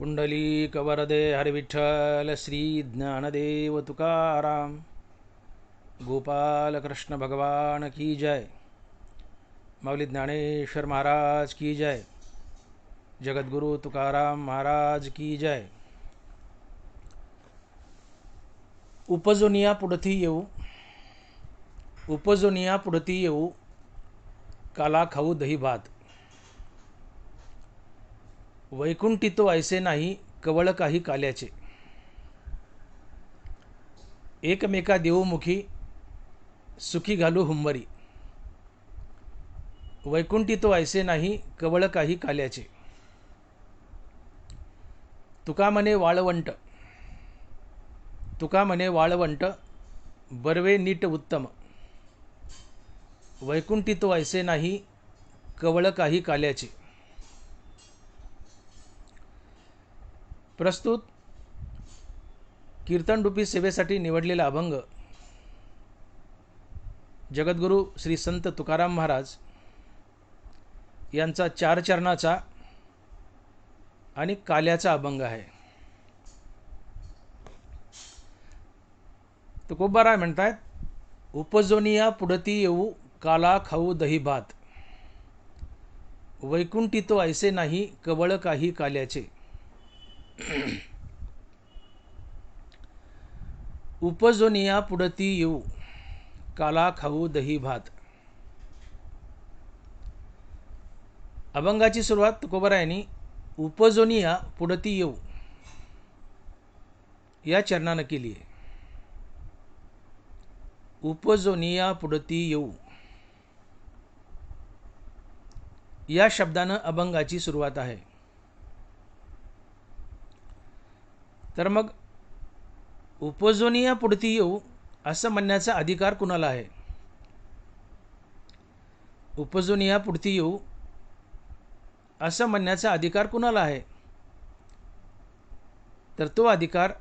पुंडलीक वरदे हरिविठ्ठल श्री ज्ञानदेव तुकाराम गोपाल कृष्ण भगवान की जय। माऊली ज्ञानेश्वर महाराज की जय। जगद्गुरु तुकाराम महाराज की जय। उपजोनिया पुढती येऊ, उपजोनिया पुढती येऊ, काला खाऊ दही भात। वैकुंठी तो ऐसे नाही, कवळ काही काल्याचे। एकमेका देऊमुखी, सुखी घालू हुंबरी। वैकुंठी तो ऐसे नाही, कवळ काही काल्याचे। तुका म्हणे वाळवंट, तुका म्हणे वाळवंट, बर्वे नीट उत्तम। वैकुंठी तो ऐसे नाही, कवळ काही काल्याचे। प्रस्तुत कीर्तनरूपी सेवेसाठी निवडलेला अभंग जगद्गुरु श्री संत तुकाराम महाराज यांचा 4 चरणाचा आणि काल्याचा अभंग आहे। तुकोबाराय म्हणतात, उपजोनिया पुढती येऊ, काला खाऊ दही भात। वैकुंठी तो ऐसे नाही, कवळ काही काल्याचे। उपजोनिया पुढती येऊ, काला खाऊ दही भात। अभंगाची सुरुवात तुकोबारायांनी उपजोनिया पुढती येऊ या चरणानं केली आहे। उपजोनिया पुढती येऊ या शब्दानं अभंगाची सुरुवात आहे। तर मग उपजोनिया पुढती येऊ असं म्हणण्याचा अधिकार कुणाला आहे? उपजोनिया पुढती येऊ असं म्हणण्याचा अधिकार कुणाला आहे? तर तो अधिकार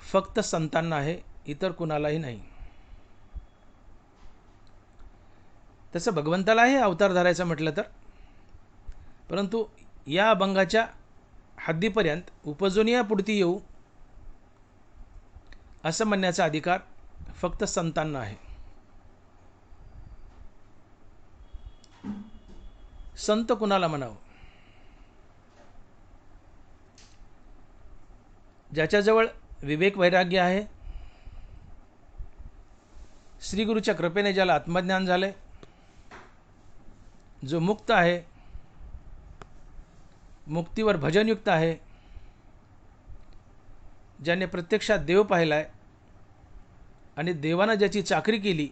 फक्त संतांना आहे, इतर कुणालाही नाही। तसं भगवंताला आहे अवतार धरायचं म्हटलं तर, परंतु या अभंगाच्या हद्दीपर्यंत उपजोनिया पुढती येऊ असं म्हणण्याचा अधिकार फक्त संतांना आहे। संत कुणाला म्हणावं? ज्याच्याजवळ विवेक वैराग्य आहे, श्री गुरुच्या कृपेने ज्याला आत्मज्ञान झाले, जो मुक्त आहे, मुक्तीवर भजनयुक्त आहे, ज्याने प्रत्यक्षात देव पाहिलाय आणि देवानं ज्याची चाकरी केली,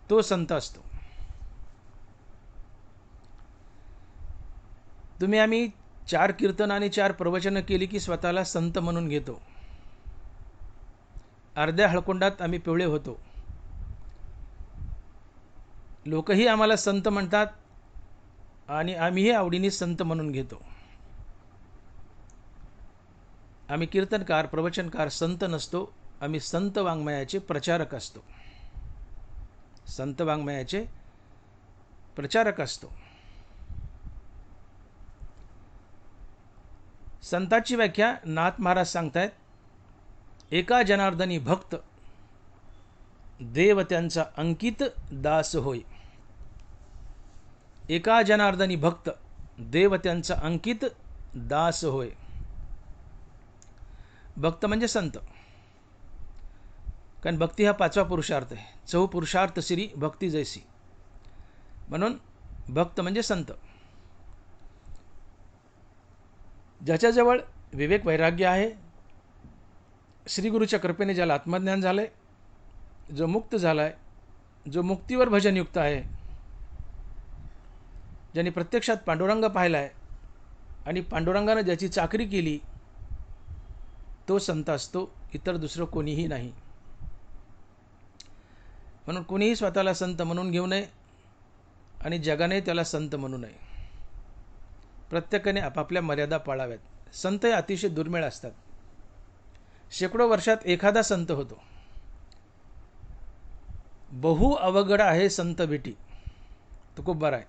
तो संत असतो। तुम्ही आम्ही 4 कीर्तन आणि 4 प्रवचनं केली की स्वतःला संत म्हणून घेतो। अर्ध्या हळकुंडात आम्ही पिवळे होतो। लोकही आम्हाला संत म्हणतात आणि आम्हीही आवडीने संत म्हणून घेतो। आम्ही कीर्तनकार, प्रवचनकार संत नसतो, आम्ही संत वाङ्मयाचे प्रचारक असतो। संत वाङ्मयाचे प्रचारक असतो। संताची व्याख्या नाथ महाराज सांगतायत, एका जनार्दनी भक्त, देव त्यांचा अंकित दास होय। एका जनार्दनी भक्त, देव त्यांचा अंकित दास होय। भक्त म्हणजे संत, कारण भक्ती हा 5वा पुरुषार्थ आहे। 4 पुरुषार्थ श्री भक्ती जैसी, म्हणून भक्त म्हणजे संत। ज्याच्याजवळ विवेक वैराग्य आहे, श्री गुरुच्या कृपेने ज्याला आत्मज्ञान झालंय, जो मुक्त झालाय, जो मुक्तीवर भजनयुक्त आहे, ज्याने प्रत्यक्षात पांडुरंग पाहिलाय आणि पांडुरंगानं ज्याची चाकरी केली, तो संत असतो, इतर दुसरं कोणीही नाही। म्हणून कोणीही स्वतःला संत म्हणून घेऊ नये आणि जगाने त्याला संत म्हणू नये। प्रत्येकाने आपापल्या मर्यादा पाळाव्यात। संत हे अतिशय दुर्मिळ असतात। शेकडो वर्षात एखादा संत होतो। बहु अवघड आहे संत भेटी, तुकोबाराय।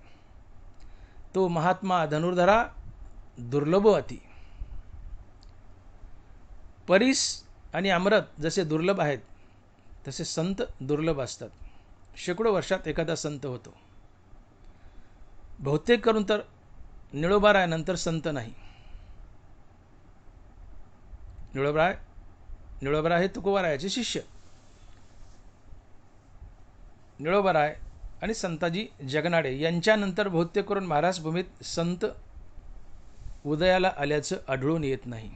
तो महात्मा धनुर्धरा दुर्लभ अति। परीस आणि अमृत जसे दुर्लभ आहेत तसे संत दुर्लभ असतात. शेकडो वर्षात एखादा संत होतो. बहुतेक करून तर निळोबारायानंतर संत नाही. निळोबाराय हे तुकोबारायाचे शिष्य. निळोबाराय आणि संताजी जगनाडे यांच्यानंतर बहुतेक करून महाराज भूमीत संत उदयाला आल्याचं आढळून येत नाही.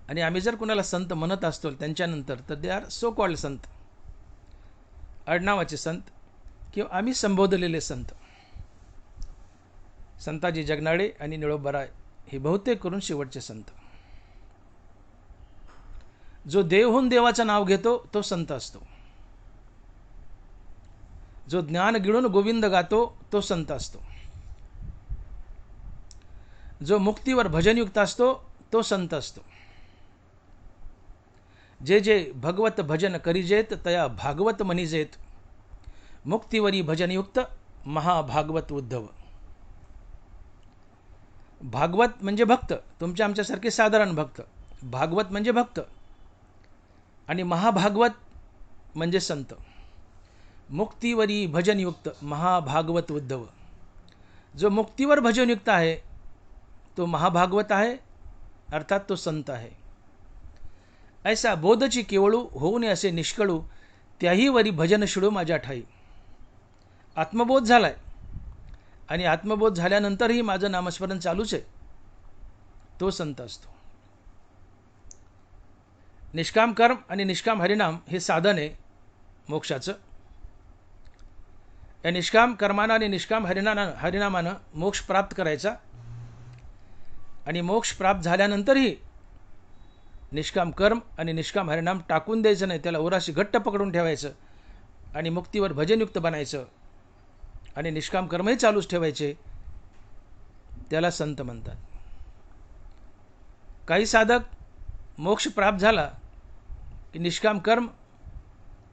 आणि आम्ही जर कुणाला संत म्हणत असतो त्यांच्यानंतर तर दे आर सो कॉल्ड संत, आडनावाचे संत किंवा आम्ही संबोधलेले संत. संताजी जगनाडे आणि निळोबाराय हे बहुतेक करून शेवटचे संत. जो देवहून देवाचं नाव घेतो तो संत असतो. जो ज्ञान गिळून गोविंद गातो तो संत असतो. जो मुक्तीवर भजनयुक्त असतो तो संत असतो. जे जे भगवत भजन करिजेत तया भागवत म्हणिजेत, मुक्तीवरी भजनयुक्त महाभागवत उद्धव. भागवत म्हणजे भक्त, तुमच्या आमच्यासारखे साधारण भक्त. भागवत म्हणजे भक्त आणि महाभागवत म्हणजे संत. मुक्तीवरी भजनयुक्त महाभागवत उद्धव. जो मुक्तीवर भजनयुक्त आहे तो महाभागवत आहे, अर्थात तो संत आहे. ऐसा बोधची केवळू होऊ नये असे निष्कळू, त्याही वरी भजन शिडू माझ्या ठाई. आत्मबोध झालाय आणि आत्मबोध झाल्यानंतरही माझं नामस्मरण चालूच आहे, तो संत असतो. निष्काम कर्म आणि निष्काम हरिनाम हे साधन आहे मोक्षाचं. या निष्काम कर्मानं आणि निष्काम हरिनामानं मोक्ष प्राप्त करायचा. आणि मोक्ष प्राप्त झाल्यानंतरही निष्काम कर्म आणि निष्काम हरिनाम टाकून द्यायचं नाही, त्याला ओराशी घट्ट पकडून ठेवायचं आणि मुक्तीवर भजनयुक्त बनायचं आणि निष्काम कर्मही चालूच ठेवायचे. त्याला संत म्हणतात. काही साधक मोक्ष प्राप्त झाला की निष्काम कर्म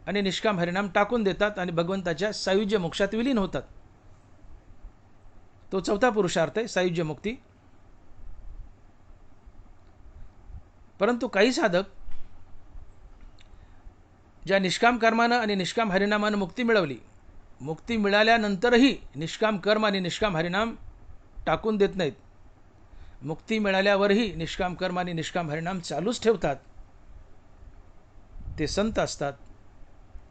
आणि निष्काम हरिनाम टाकून देतात आणि भगवंताच्या सायुज्य मोक्षात विलीन होतात. तो चौथा पुरुषार्थ आहे, सायुज्य मुक्ती. परंतु काही साधक ज्या निष्काम कर्मानं आणि निष्काम हरिनामानं मुक्ती मिळवली, मुक्ती मिळाल्यानंतरही निष्काम कर्म आणि निष्काम हरिनाम टाकून देत नाहीत. मुक्ती मिळाल्यावरही निष्काम कर्म आणि निष्काम हरिनाम चालूच ठेवतात, ते संत असतात.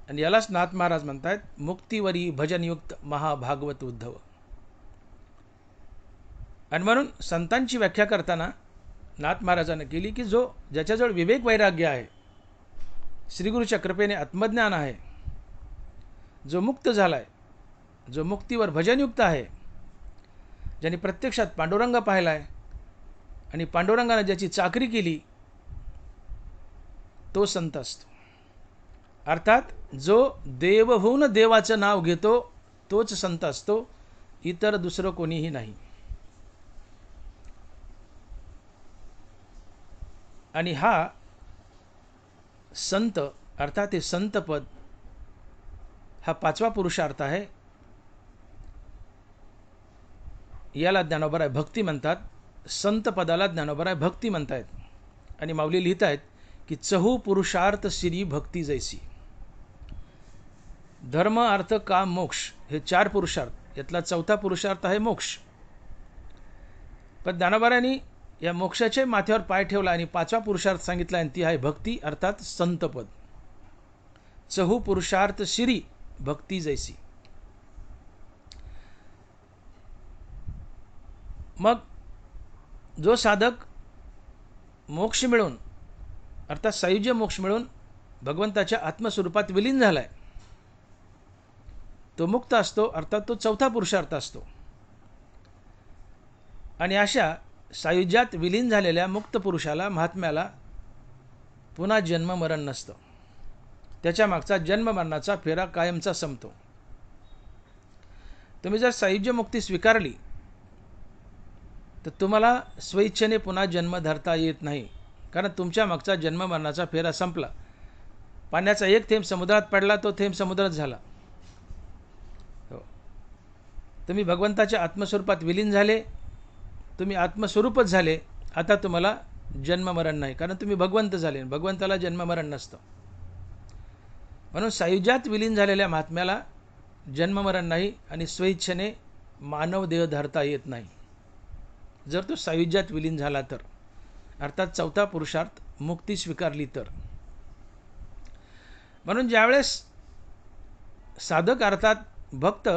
आणि यालाच नाथ महाराज म्हणतात मुक्तीवरी भजनयुक्त महाभागवत उद्धव. आणि म्हणून संतांची व्याख्या करताना नाथ महाराजांनी केली की जो ज्याच्याजवळ विवेक वैराग्य आहे, श्रीगुरूच्या कृपेने आत्मज्ञान आहे, जो मुक्त झालाय, जो मुक्तीवर भजनयुक्त आहे, ज्याने प्रत्यक्षात पांडुरंग पाहिलाय आणि पांडुरंगाने ज्याची चाकरी केली, तो संत असतो. अर्थात जो देव होऊन देवाचं नाव घेतो तोच संत असतो, इतर दुसरं कोणीही नाही. आणि हा संत अर्थात हे संतपद हा पाचवा पुरुषार्थ आहे. याला ज्ञानोबराय भक्ती म्हणतात. संत पदाला ज्ञानोबराय भक्ती म्हणतायत. आणि माऊली लिहित आहेत की चहू पुरुषार्थ श्री भक्ती जैसी. धर्म अर्थ काम मोक्ष हे चार पुरुषार्थ, यातला चौथा पुरुषार्थ आहे मोक्ष. पण ज्ञानोबरायांनी या मोक्षाच्या माथ्यावर पाय ठेवला आणि पाचवा पुरुषार्थ सांगितला आणि ती आहे भक्ती अर्थात संतपद. चहू पुरुषार्थ श्री भक्ती जैसी. मग जो साधक मोक्ष मिळून अर्थात सायुज्य मोक्ष मिळून भगवंताच्या आत्मस्वरूपात विलीन झालाय, तो मुक्त असतो, अर्थात तो चौथा पुरुषार्थ असतो. आणि अशा सायुज्यात विलीन झालेल्या मुक्त पुरुषाला, महात्म्याला पुन्हा जन्म मरण नसतं. त्याच्या मागचा जन्म मरणाचा फेरा कायमचा संपतो. तुम्ही जर सायुज्य मुक्ती स्वीकारली तर तुम्हाला स्वइच्छेने पुन्हा जन्म धरता येत नाही, कारण तुमच्या मागचा जन्म मरणाचा फेरा संपला. पाण्याचा एक थेंब समुद्रात पडला, तो थेंब समुद्रात झाला. तुम्ही भगवंताच्या आत्मस्वरूपात विलीन झाले, तुम्ही आत्मस्वरूपच झाले. आता तुम्हाला जन्ममरण नाही, कारण तुम्ही भगवंत झाले. भगवंताला जन्ममरण नसतं. म्हणून सायुज्यात विलीन झालेल्या महात्म्याला जन्ममरण नाही आणि स्वइच्छेने मानव देह धरता येत नाही. जर तो सायुज्यात विलीन झाला तर, अर्थात चौथा पुरुषार्थ मुक्ती स्वीकारली तर. म्हणून ज्यावेळेस साधक अर्थात भक्त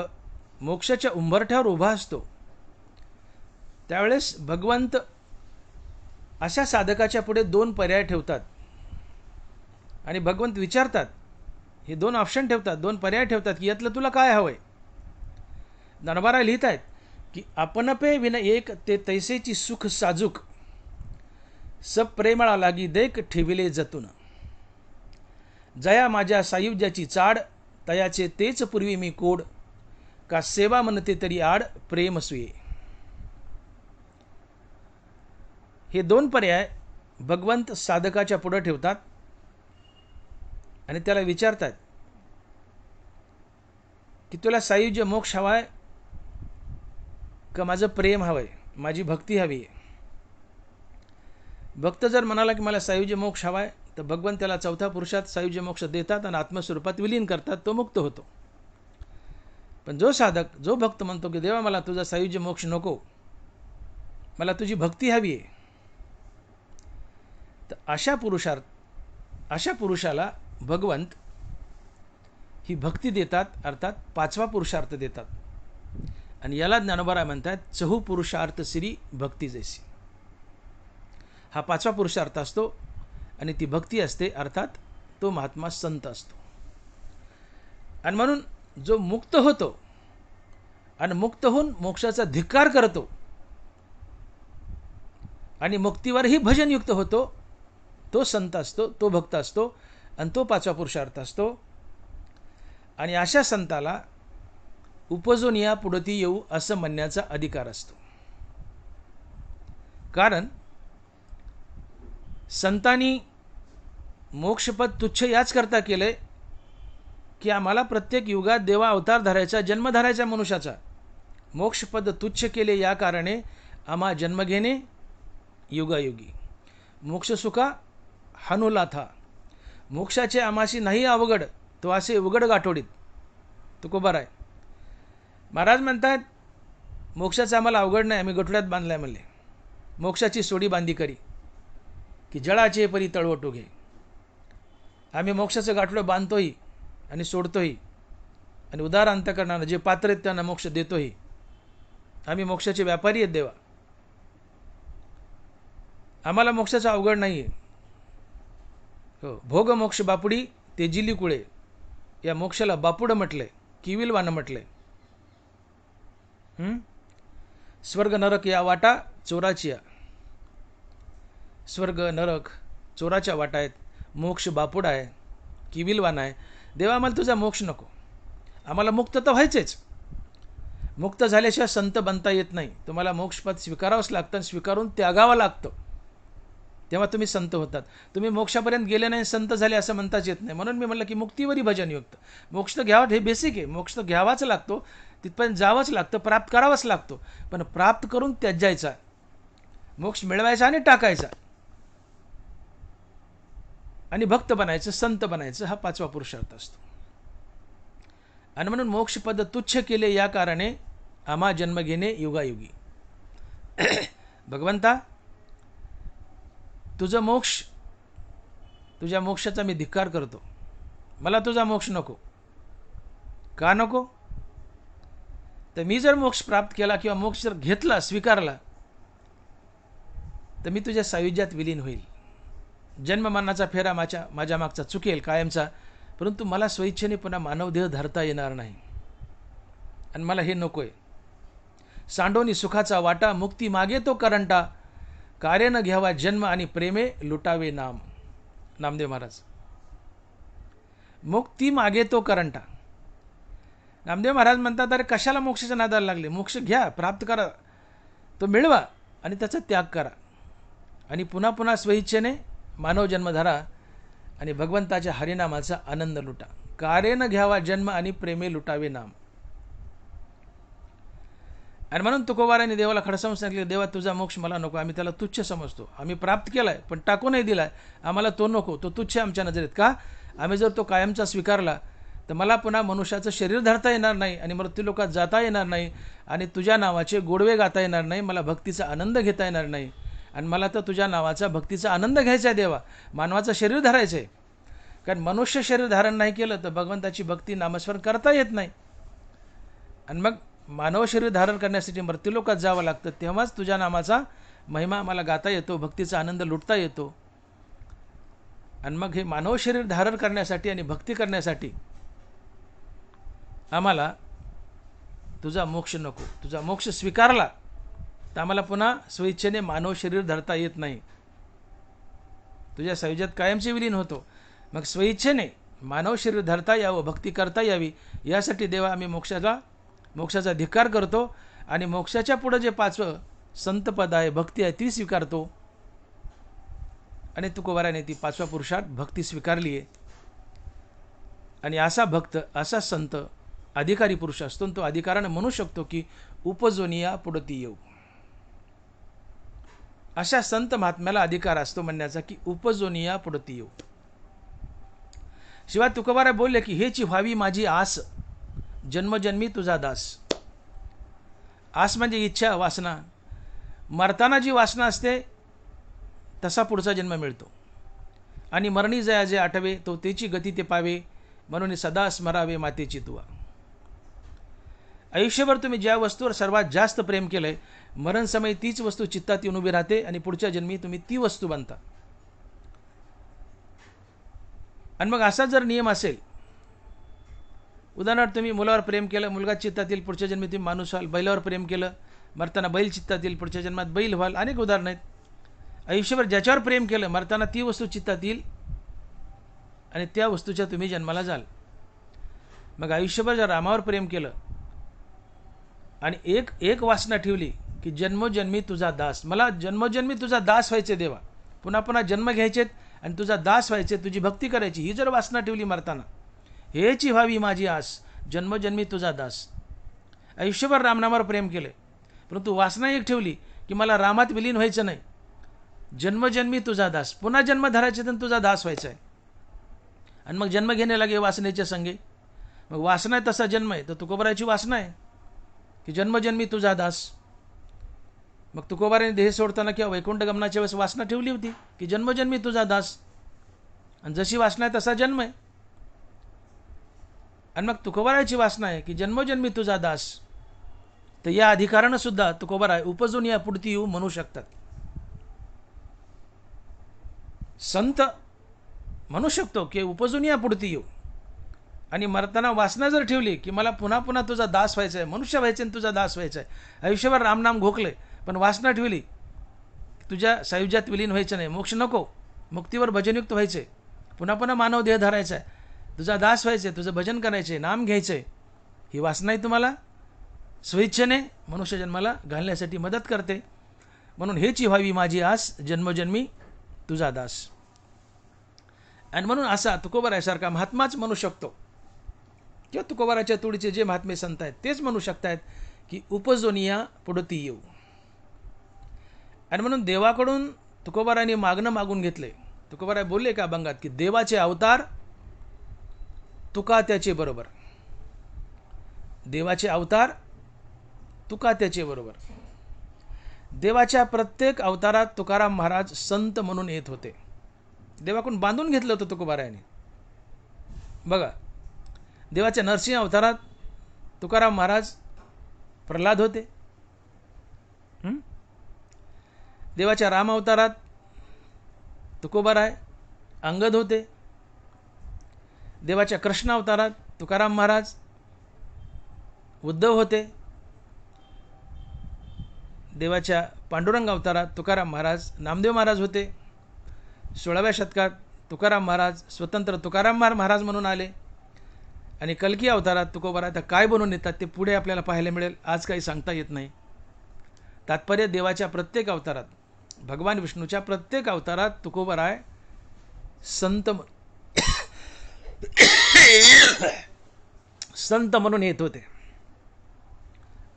मोक्षाच्या उंबरठ्यावर उभा असतो, त्यावेळेस भगवंत अशा साधकाच्या पुढे 2 पर्याय ठेवतात आणि भगवंत विचारतात, हे 2 ऑप्शन ठेवतात, 2 पर्याय ठेवतात की यातलं तुला काय हवंय. ज्ञानोबा लिहित आहेत की आपण पे विन एक ते तैसेची सुख साजूक, सब प्रेमळा लागी देख ठेविले जतून, जया माझ्या सायुज्याची चाड, तयाचे तेच पूर्वी मी कोड, का सेवा म्हणते तरी आड प्रेम सुये. हे 2 पर्याय भगवंत साधकाच्या पुढे ठेवतात आणि त्याला विचारतात की तुला सायुज्य मोक्ष हवाय का माझं प्रेम हवंय, माझी भक्ती हवी आहे. भक्त जर म्हणाला की मला सायुज्य मोक्ष हवाय, तर भगवंत त्याला चौथा पुरुषात सायुज्य मोक्ष देतात आणि आत्मस्वरूपात विलीन करतात, तो मुक्त होतो. पण जो साधक, जो भक्त म्हणतो की देवा मला तुझा सायुज्य मोक्ष नको, मला तुझी भक्ती हवी आहे, तर अशा पुरुषाला भगवंत ही भक्ती देतात, अर्थात 5वा पुरुषार्थ देतात. आणि याला ज्ञानोबा म्हणतात चहू पुरुषार्थ श्री भक्ती जैसी. हा 5वा पुरुषार्थ असतो आणि ती भक्ती असते, अर्थात तो महात्मा संत असतो. आणि म्हणून जो मुक्त होतो आणि मुक्त होऊन मोक्षाचा धिक्कार करतो आणि मुक्तीवरही भजनयुक्त होतो, तो संत असतो, तो भक्त असतो आणि तो 5वा पुरुषार्थ असतो. आणि अशा संताला उपजून या पुढती येऊ असं म्हणण्याचा अधिकार असतो. कारण संतांनी मोक्षपद तुच्छ याच करता केले की आम्हाला प्रत्येक युगात देवा अवतार धरायचा, जन्म धरायचा मनुष्याचा. मोक्षपद तुच्छ केले या कारणे आम्हा जन्म घेणे युगायुगी. मोक्ष सुखा हानुला था, मोक्षाचे आमाशी नाही अवघड, तो असे उघड गाठोडीत. तुकोबार आहे. महाराज म्हणतात मोक्षाचं आम्हाला अवघड नाही, आम्ही गठोड्यात बांधलाय म्हणले. मोक्षाची सोडी बांधी करी की जळाचे परी तळवटो घे. आम्ही मोक्षाचं गाठोडं बांधतोही आणि सोडतोही आणि उदार अंतकरणानं जे पात्र आहेत त्यांना मोक्ष देतोही. आम्ही मोक्षाचे व्यापारी आहेत देवा, आम्हाला मोक्षाचं अवघड नाही आहे. हो, भोग मोक्ष बापुडी तेजिली कुळे, या मोक्षाला बापुड म्हटलंय, किविलवानं म्हटलंय. स्वर्ग नरक या वाटा चोराचिया. स्वर्ग नरक चोराच्या वाटा आहेत, मोक्ष बापुड आहे, किविलवान आहे. देवा आम्हाला तुझा मोक्ष नको, आम्हाला मुक्त तर व्हायचेच. मुक्त झाल्याशिवाय संत बनता येत नाही. तुम्हाला मोक्षपद स्वीकारावंच लागतं, स्वीकारून त्यागावं लागतं, तेव्हा तुम्ही संत होतात. तुम्ही मोक्षापर्यंत गेले नाही संत झाले असं म्हणताच येत नाही. म्हणून मी म्हटलं की मुक्तीवरी भजनयुक्त. मोक्ष तर घ्यावा, हे बेसिक आहे. मोक्ष तर घ्यावाच लागतो, तिथपर्यंत जावंच लागतं, प्राप्त करावंच लागतो. पण प्राप्त करून त्याजायचा, मोक्ष मिळवायचा आणि टाकायचा आणि भक्त बनायचं, संत बनायचं, हा 5वा पुरुषार्थ असतो. आणि म्हणून मोक्षपद तुच्छ केले या कारणे आम्हा जन्म घेणे युगायुगी. भगवंता तुझं मोक्ष, तुझ्या मोक्षाचा मी धिक्कार करतो, मला तुझा मोक्ष नको. का नको? तर मी जर मोक्ष प्राप्त केला किंवा मोक्ष जर घेतला, स्वीकारला, तर मी तुझ्या सायुज्यात विलीन होईल. जन्ममरणाचा फेरा माझ्या मागचा चुकेल कायमचा, परंतु मला स्वइच्छेने पुन्हा मानवदेह धरता येणार नाही आणि मला हे नको आहे. सांडोनी सुखाचा वाटा, मुक्ती मागे तो करंटा, कार्य न घ्यावा जन्म आणि प्रेमे लुटावे नाम. नामदेव महाराज. मुक्ती मागे तो करंटा. नामदेव महाराज म्हणतात अरे कशाला मोक्षाच्या नादाला लागले, मोक्ष घ्या, प्राप्त करा, तो मिळवा आणि त्याचा त्याग करा आणि पुन्हा पुन्हा स्वइच्छेने मानव जन्म धरा आणि भगवंताच्या हरिनामाचा आनंद लुटा. कार्य न घ्यावा जन्म आणि प्रेमे लुटावे नाम. आणि म्हणून तुकोबाराने देवाला खडसावून सांगितलं, देवा तुझा मोक्ष मला नको, आम्ही त्याला तुच्छ समजतो, आम्ही प्राप्त केला आहे पण टाकूनही दिला आहे, आम्हाला तो नको, तो तुच्छ आमच्या नजरेत. का? आम्ही जर तो कायमचा स्वीकारला तर मला पुन्हा मनुष्याचं शरीर धरता येणार नाही आणि मृत्यूलोकात जाता येणार नाही आणि तुझ्या नावाचे गोडवे गाता येणार नाही, मला भक्तीचा आनंद घेता येणार नाही. आणि मला तर तुझ्या नावाचा भक्तीचा आनंद घ्यायचा आहे देवा, मानवाचं शरीर धरायचं आहे. कारण मनुष्य शरीर धारण नाही केलं तर भगवंताची भक्ती नामस्मरण करता येत नाही. आणि मग मानव शरीर धारण करण्यासाठी मृत्यूलोकात जावं लागतं, तेव्हाच तुझ्या नामाचा महिमा मला गाता येतो, भक्तीचा आनंद लुटता येतो. आणि मग हे मानव शरीर धारण करण्यासाठी आणि भक्ती करण्यासाठी आम्हाला तुझा मोक्ष नको. तुझा मोक्ष स्वीकारला तर आम्हाला पुन्हा स्वेच्छेने मानव शरीर धरता येत नाही, तुझ्या सायुज्यात कायमचे विलीन होतो. मग स्वेच्छेने मानव शरीर धरता यावं, भक्ती करता यावी, यासाठी देवा आम्ही मोक्षाचा धिक्कार करतो आणि मोक्षाच्या पुढं जे 5वं संतपद आहे, भक्ती आहे, ती स्वीकारतो. आणि तुकोबाराने ती 5वा पुरुषार्थ भक्ती स्वीकारली आहे. आणि असा भक्त, असा संत अधिकारी पुरुष असतो, तो अधिकाराने म्हणू शकतो की उपजोनिया पुढती येऊ. अशा संत महात्म्याला अधिकार असतो म्हणण्याचा की उपजोनिया पुढती येऊ. शिवाय तुकोबारा बोलले की हेची व्हावी माझी आस, जन्मजन्मी तुझा दास. आस म्हणजे इच्छा, वासना. मरताना जी वासना असते तसा पुढचा जन्म मिळतो. आणि मरणी जया जे आठवे तो तेची गती ते पावे, म्हणून सदा स्मरावे मातेची तुवा. आयुष्यभर तुम्ही ज्या वस्तूवर सर्वात जास्त प्रेम केलंय, मरण समय तीच वस्तू चित्तात येऊन उभी राहते आणि पुढच्या जन्मी तुम्ही ती वस्तू बनता. आणि मग असा जर नियम असेल, उदाहरणार्थ तुम्ही मुलावर प्रेम केलं, मुलगा चित्तात येईल, पुढच्या जन्मी तुम्ही माणूस व्हाल. बैलावर प्रेम केलं, मरताना बैल चित्तात येईल, पुढच्या जन्मात बैल व्हाल. अनेक उदाहरणं आहेत. आयुष्यभर ज्याच्यावर प्रेम केलं, मरताना ती वस्तू चित्तात येईल आणि त्या वस्तूच्या तुम्ही जन्माला जाल. मग आयुष्यभर जर रामावर प्रेम केलं आणि एक वासना ठेवली की जन्मोजन्मी तुझा दास, मला जन्मोजन्मी तुझा दास व्हायचे देवा, पुन्हा पुन्हा जन्म घ्यायचेत आणि तुझा दास व्हायचे, तुझी भक्ती करायची, ही जर वासना ठेवली मरताना, हेची व्हावी माझी आस, जन्मजन्मी तुझा दास. आयुष्यभर रामनामावर प्रेम केले परंतु वासना एक ठेवली की मला रामात विलीन व्हायचं नाही, जन्मजन्मी तुझा दास, पुन्हा जन्म धरायचे तर तुझा दास व्हायचा आहे. आणि मग जन्म घेणे लागे वासनेच्या संगे. मग वासना आहे तसा जन्म आहे, तर तुकोबाराची वासना आहे की जन्मजन्मी तुझा दास. मग तुकोबाराने देह सोडताना किंवा वैकुंठ गमनाच्या वेळेस वासना ठेवली होती की जन्मजन्मी तुझा दास. आणि जशी वासना आहे तसा जन्म आहे. आणि मग तुकोबाराची वासना आहे की जन्मजन्मी तुझा दास, तर या अधिकारानं सुद्धा तुकोबारा उपजून या पुढती येऊ म्हणू शकतात. संत म्हणू शकतो की उपजून या पुढती येऊ. आणि मरताना वासना जर ठेवली की मला पुन्हा पुन्हा तुझा दास व्हायचा आहे, मनुष्य व्हायचे आणि तुझा दास व्हायचा आहे, आयुष्यभर रामनाम घोकले पण वासना ठेवली तुझ्या सायुज्यात विलीन व्हायचं नाही, मोक्ष नको, मुक्तीवर भजनयुक्त व्हायचे, पुन्हा पुन्हा मानव देह धरायचा आहे, तुझा दास व्हायचे, तुझं भजन करायचे, नाम घ्यायचे, ही वासनाही तुम्हाला स्वेच्छेने मनुष्य जन्माला घालण्यासाठी मदत करते. म्हणून हेची व्हावी माझी आस, जन्मजन्मी तुझा दास. आणि म्हणून असा तुकोबारासारखा महात्माच म्हणू शकतो किंवा तुकोबाराच्या तोडीचे जे महात्मे संत आहेत तेच म्हणू शकतात की उपजोनिया पुढती येऊ. आणि म्हणून देवाकडून तुकोबारांनी मागून घेतले. तुकोबारा बोलले का अभंगात की देवाचे अवतार तुका त्याचे बरोबर, देवाचे अवतार तुका त्याचे बरोबर. देवाच्या प्रत्येक अवतारात तुकाराम महाराज संत म्हणून येत होते. देवाकडून बांधून घेतलं होतं तुकोबारायांनी. बघा, देवाच्या नरसिंह अवतारात तुकाराम महाराज प्रल्हाद होते. देवाच्या राम अवतारात तुकोबाराय अंगद होते. देवाच्या कृष्ण अवतारात तुकाराम महाराज उद्धव होते. देवाच्या पांडुरंग अवतारात तुकाराम महाराज नामदेव महाराज होते. 16व्या शतकात तुकाराम महाराज स्वतंत्र तुकाराम महाराज म्हणून आले. आणि कल्की अवतारात तुकोबारा आता काय बनून येतात ते पुढे आपल्याला पाहायला मिळेल, आज काही सांगता येत नाही. तात्पर्य देवाच्या प्रत्येक अवतारात, भगवान विष्णूच्या प्रत्येक अवतारात तुकोबाराय संत संत म्हणून येत होते.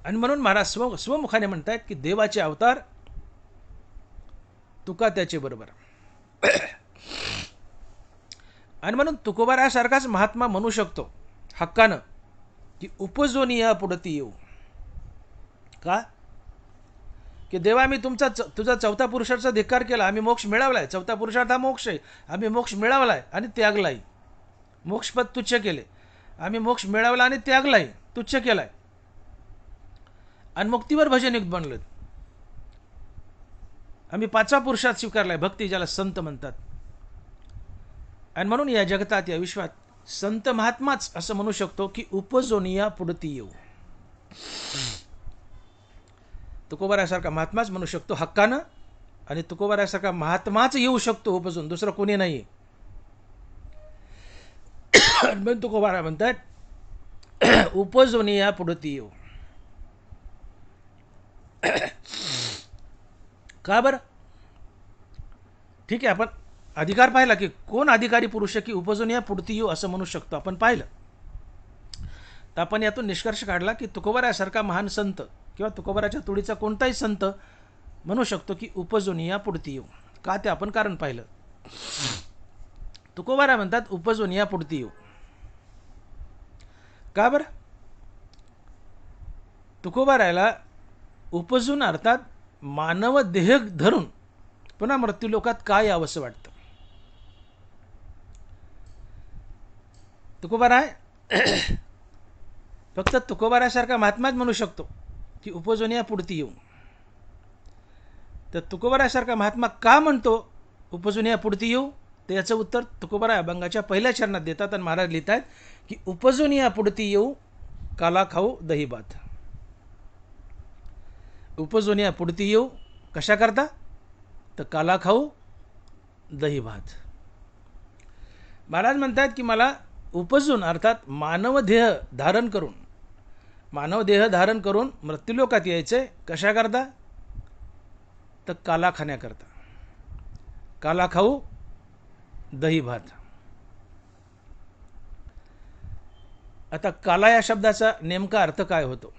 आणि म्हणून महाराज स्वमुखाने म्हणतायत की देवाचे अवतार तुका त्याचे बरोबर. आणि म्हणून तुकोबारासारखाच महात्मा म्हणू शकतो हक्कानं की उपजोनी या पुढती येऊ. का की देवा मी तुझा चौथा पुरुषार्थ धिक्कार केला, आम्ही मोक्ष मिळवलाय, चौथा पुरुषार्थ हा मोक्ष आहे, आम्ही मोक्ष मिळवलाय आणि त्यागलाय, मोक्षपद तुच्छ केले, आम्ही मोक्ष मिळवला आणि त्यागलाय, तुच्छ केलाय आणि मुक्तीवर भजनयुक्त बनलोय. आम्ही पाचवा पुरुषार्थ स्वीकारलाय, भक्ती, ज्याला संत म्हणतात. आणि म्हणून या जगतात, या विश्वात संत महात्माच असं म्हणू शकतो की उपजोनिया पुढती येऊ. तुकोबारासारखा महात्माच म्हणू शकतो हक्कानं, आणि तुकोबारासारखा महात्माच येऊ शकतो उपजून, दुसरं कोणी नाही. पण तुकोबारा म्हणतात उपजोनिया पुढती येऊ. का बरं? ठीक आहे, आपण अधिकार पाहिला की कोण अधिकारी पुरुष की उपजून या पुढती येऊ असं म्हणू शकतो, आपण पाहिलं. तर आपण यातून निष्कर्ष काढला की तुकोबारासारखा महान संत किंवा तुकोबाराच्या तुडीचा कोणताही संत म्हणू शकतो की उपजून या पुढती येऊ. का ते आपण कारण पाहिलं. तुकोबारा म्हणतात उपजून या पुढती येऊ. का बरं? तुकोबाराला उपजून अर्थात मानव देह धरून पुन्हा मृत्यूलोकात काय यावंसं वाटतं. तुकोबारा फक्त तुकोबारासारखा महात्माच म्हणू शकतो की उपजोनिया पुढती येऊ. तर तुकोबारासारखा महात्मा का म्हणतो उपजोनिया पुढती येऊ, तर याचं उत्तर तुकोबारा अभंगाच्या पहिल्या चरणात देतात. आणि महाराज लिहितात की उपजोनिया पुढती येऊ काला खाऊ दही भात. उपजोनिया पुढती येऊ कशा करता, तर काला खाऊ दही भात. महाराज म्हणतात की मला उपजून अर्थात मानव देह धारण करून मृत्यूलोकात यायचे. कशा करता, तर काला खाण्याकरता. काला खाऊ दही भात. आता काला या शब्दाचा नेमका अर्थ काय होतो?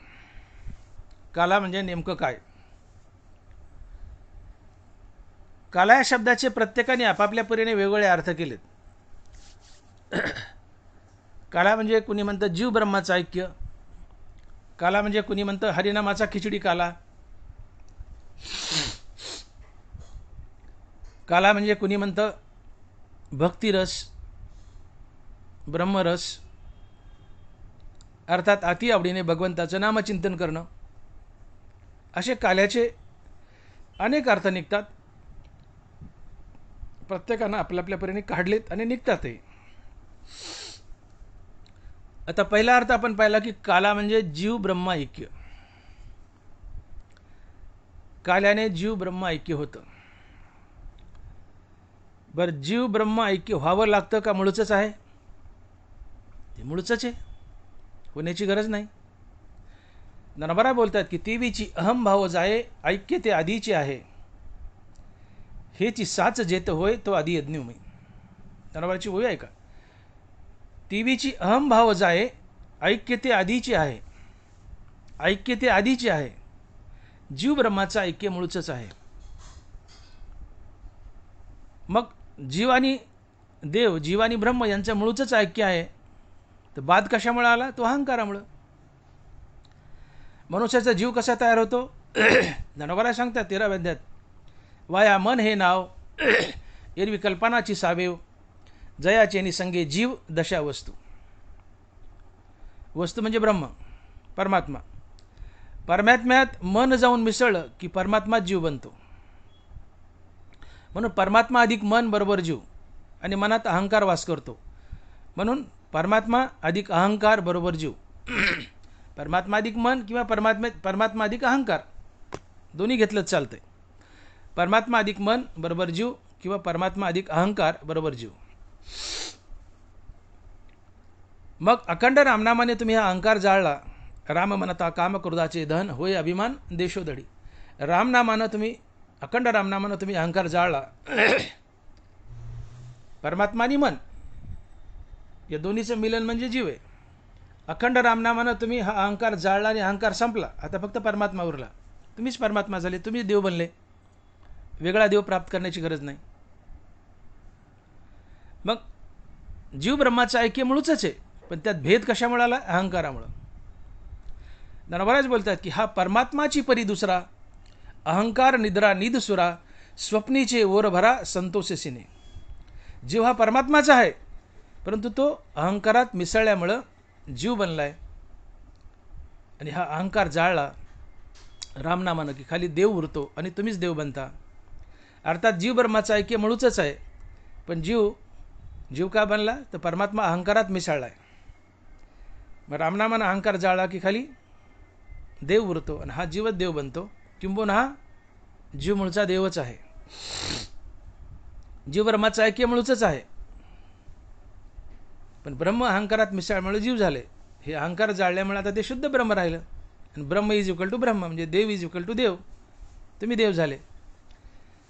काला म्हणजे नेमकं काय? काला या शब्दाचे प्रत्येकाने आपापल्या परीने वेगवेगळे अर्थ केलेत. काला म्हणजे कुणी म्हणतं जीव ब्रह्माचं ऐक्य, काला म्हणजे कुणी म्हणतं हरिनामाचा खिचडी काला, काला म्हणजे कुणी म्हणतं भक्तिरस, ब्रह्मरस, अर्थात अति आवडीने भगवंताचं नामचिंतन करणं. असे काल्याचे अनेक अर्थ निघतात. प्रत्येकानं आपल्या आपल्या परीने काढलेत आणि निघतातही. आता पहिला अर्थ आपण पाहिला की काला म्हणजे जीव ब्रह्मा ऐक्य. काल्याने जीव ब्रह्मा ऐक्य होतं. बरं, जीव ब्रह्मा ऐक्य व्हावं लागतं का मूळचंच आहे? ते मूळचंच आहे, होण्याची गरज नाही. नरबरा बोलतात की तेवीची अहम भाव जाये ऐक्य ते आधीचे आहे, हेची साच जेत होय तो आधी यज्ञमय. नरबराची ओळी आहे का? तेवीची अहम भाव जाये ऐक्य ते आधीचे आहे, ऐक्य ते आधीचे आहे. जीव ब्रह्माचं ऐक्य मूळचंच आहे. मग जीव आणि देव, जीव आणि ब्रह्म यांचं मूळचंच ऐक्य आहे. तर बाद कशामुळे आला? तो अहंकारामुळं. मनुष्याचा जीव कसा तयार होतो? ज्ञानोबाला सांगतात 13व्या अध्यायात, वाया मन हे नाव एरवी कल्पनाची सावेव, जयाचे निसंगे जीव दशा वस्तू. वस्तू म्हणजे ब्रह्म, परमात्मा. परमात्म्यात मन जाऊन मिसळलं की परमात्माच जीव बनतो. म्हणून परमात्मा अधिक मन बरोबर जीव, आणि मनात अहंकार वास करतो. म्हणून परमात्मा अधिक अहंकार बरोबर जीव. परमात्मा अधिक मन किंवा परमात्मा अधिक अहंकार दोन्ही घेतलं चालतंय. परमात्मा अधिक मन बरोबर जीव किंवा परमात्मा अधिक अहंकार बरोबर जीव. मग अखंड रामनामाने तुम्ही हा अहंकार जाळला. राम म्हणता काम क्रोधाचे धन होय अभिमान देशोधडी. रामनामानं तुम्ही, अखंड रामनामानं तुम्ही अहंकार जाळला. परमात्मा आणि मन या दोन्हीचं मिलन म्हणजे जीव आहे. अखंड रामनामानं तुम्ही हा अहंकार जाळला आणि अहंकार संपला. आता फक्त परमात्मा उरला. तुम्हीच परमात्मा झाले, तुम्हीच देव बनले. वेगळा देव प्राप्त करण्याची गरज नाही. मग जीव ब्रह्माचं ऐक्य मुळूच आहे, पण त्यात भेद कशामुळे आला? अहंकारामुळं. ज्ञानोबा बोलतात की हा परमात्माची परी दुसरा, अहंकार निद्रा निदसुरा, स्वप्नीचे ओर भरा संतोषसीने. जीव हा परमात्माचा आहे, परंतु तो अहंकारात मिसळल्यामुळं जीव बनलाय. आणि हा अहंकार जाळला रामनामानं की खाली देव उरतो आणि तुम्हीच देव बनता. अर्थात जीव ब्रह्माचं ऐक्य मुळूच आहे, पण जीव का बनला? तर परमात्मा अहंकारात मिसळलाय. मग रामनामानं अहंकार जाळला की खाली देव उरतो आणि हा जीवच देव बनतो. किंबहुना हा जीव मूळचा देवच आहे. जीव ब्रह्माचं ऐक्य मुळूच आहे, पण ब्रह्म अहंकारात मिसळल्यामुळे जीव झाले. हे अहंकार जाळल्यामुळे आता ते शुद्ध ब्रह्म राहिलं. आणि ब्रह्म इज इक्वल टू ब्रह्म, म्हणजे देव इज इक्वल टू देव. तुम्ही देव झाले.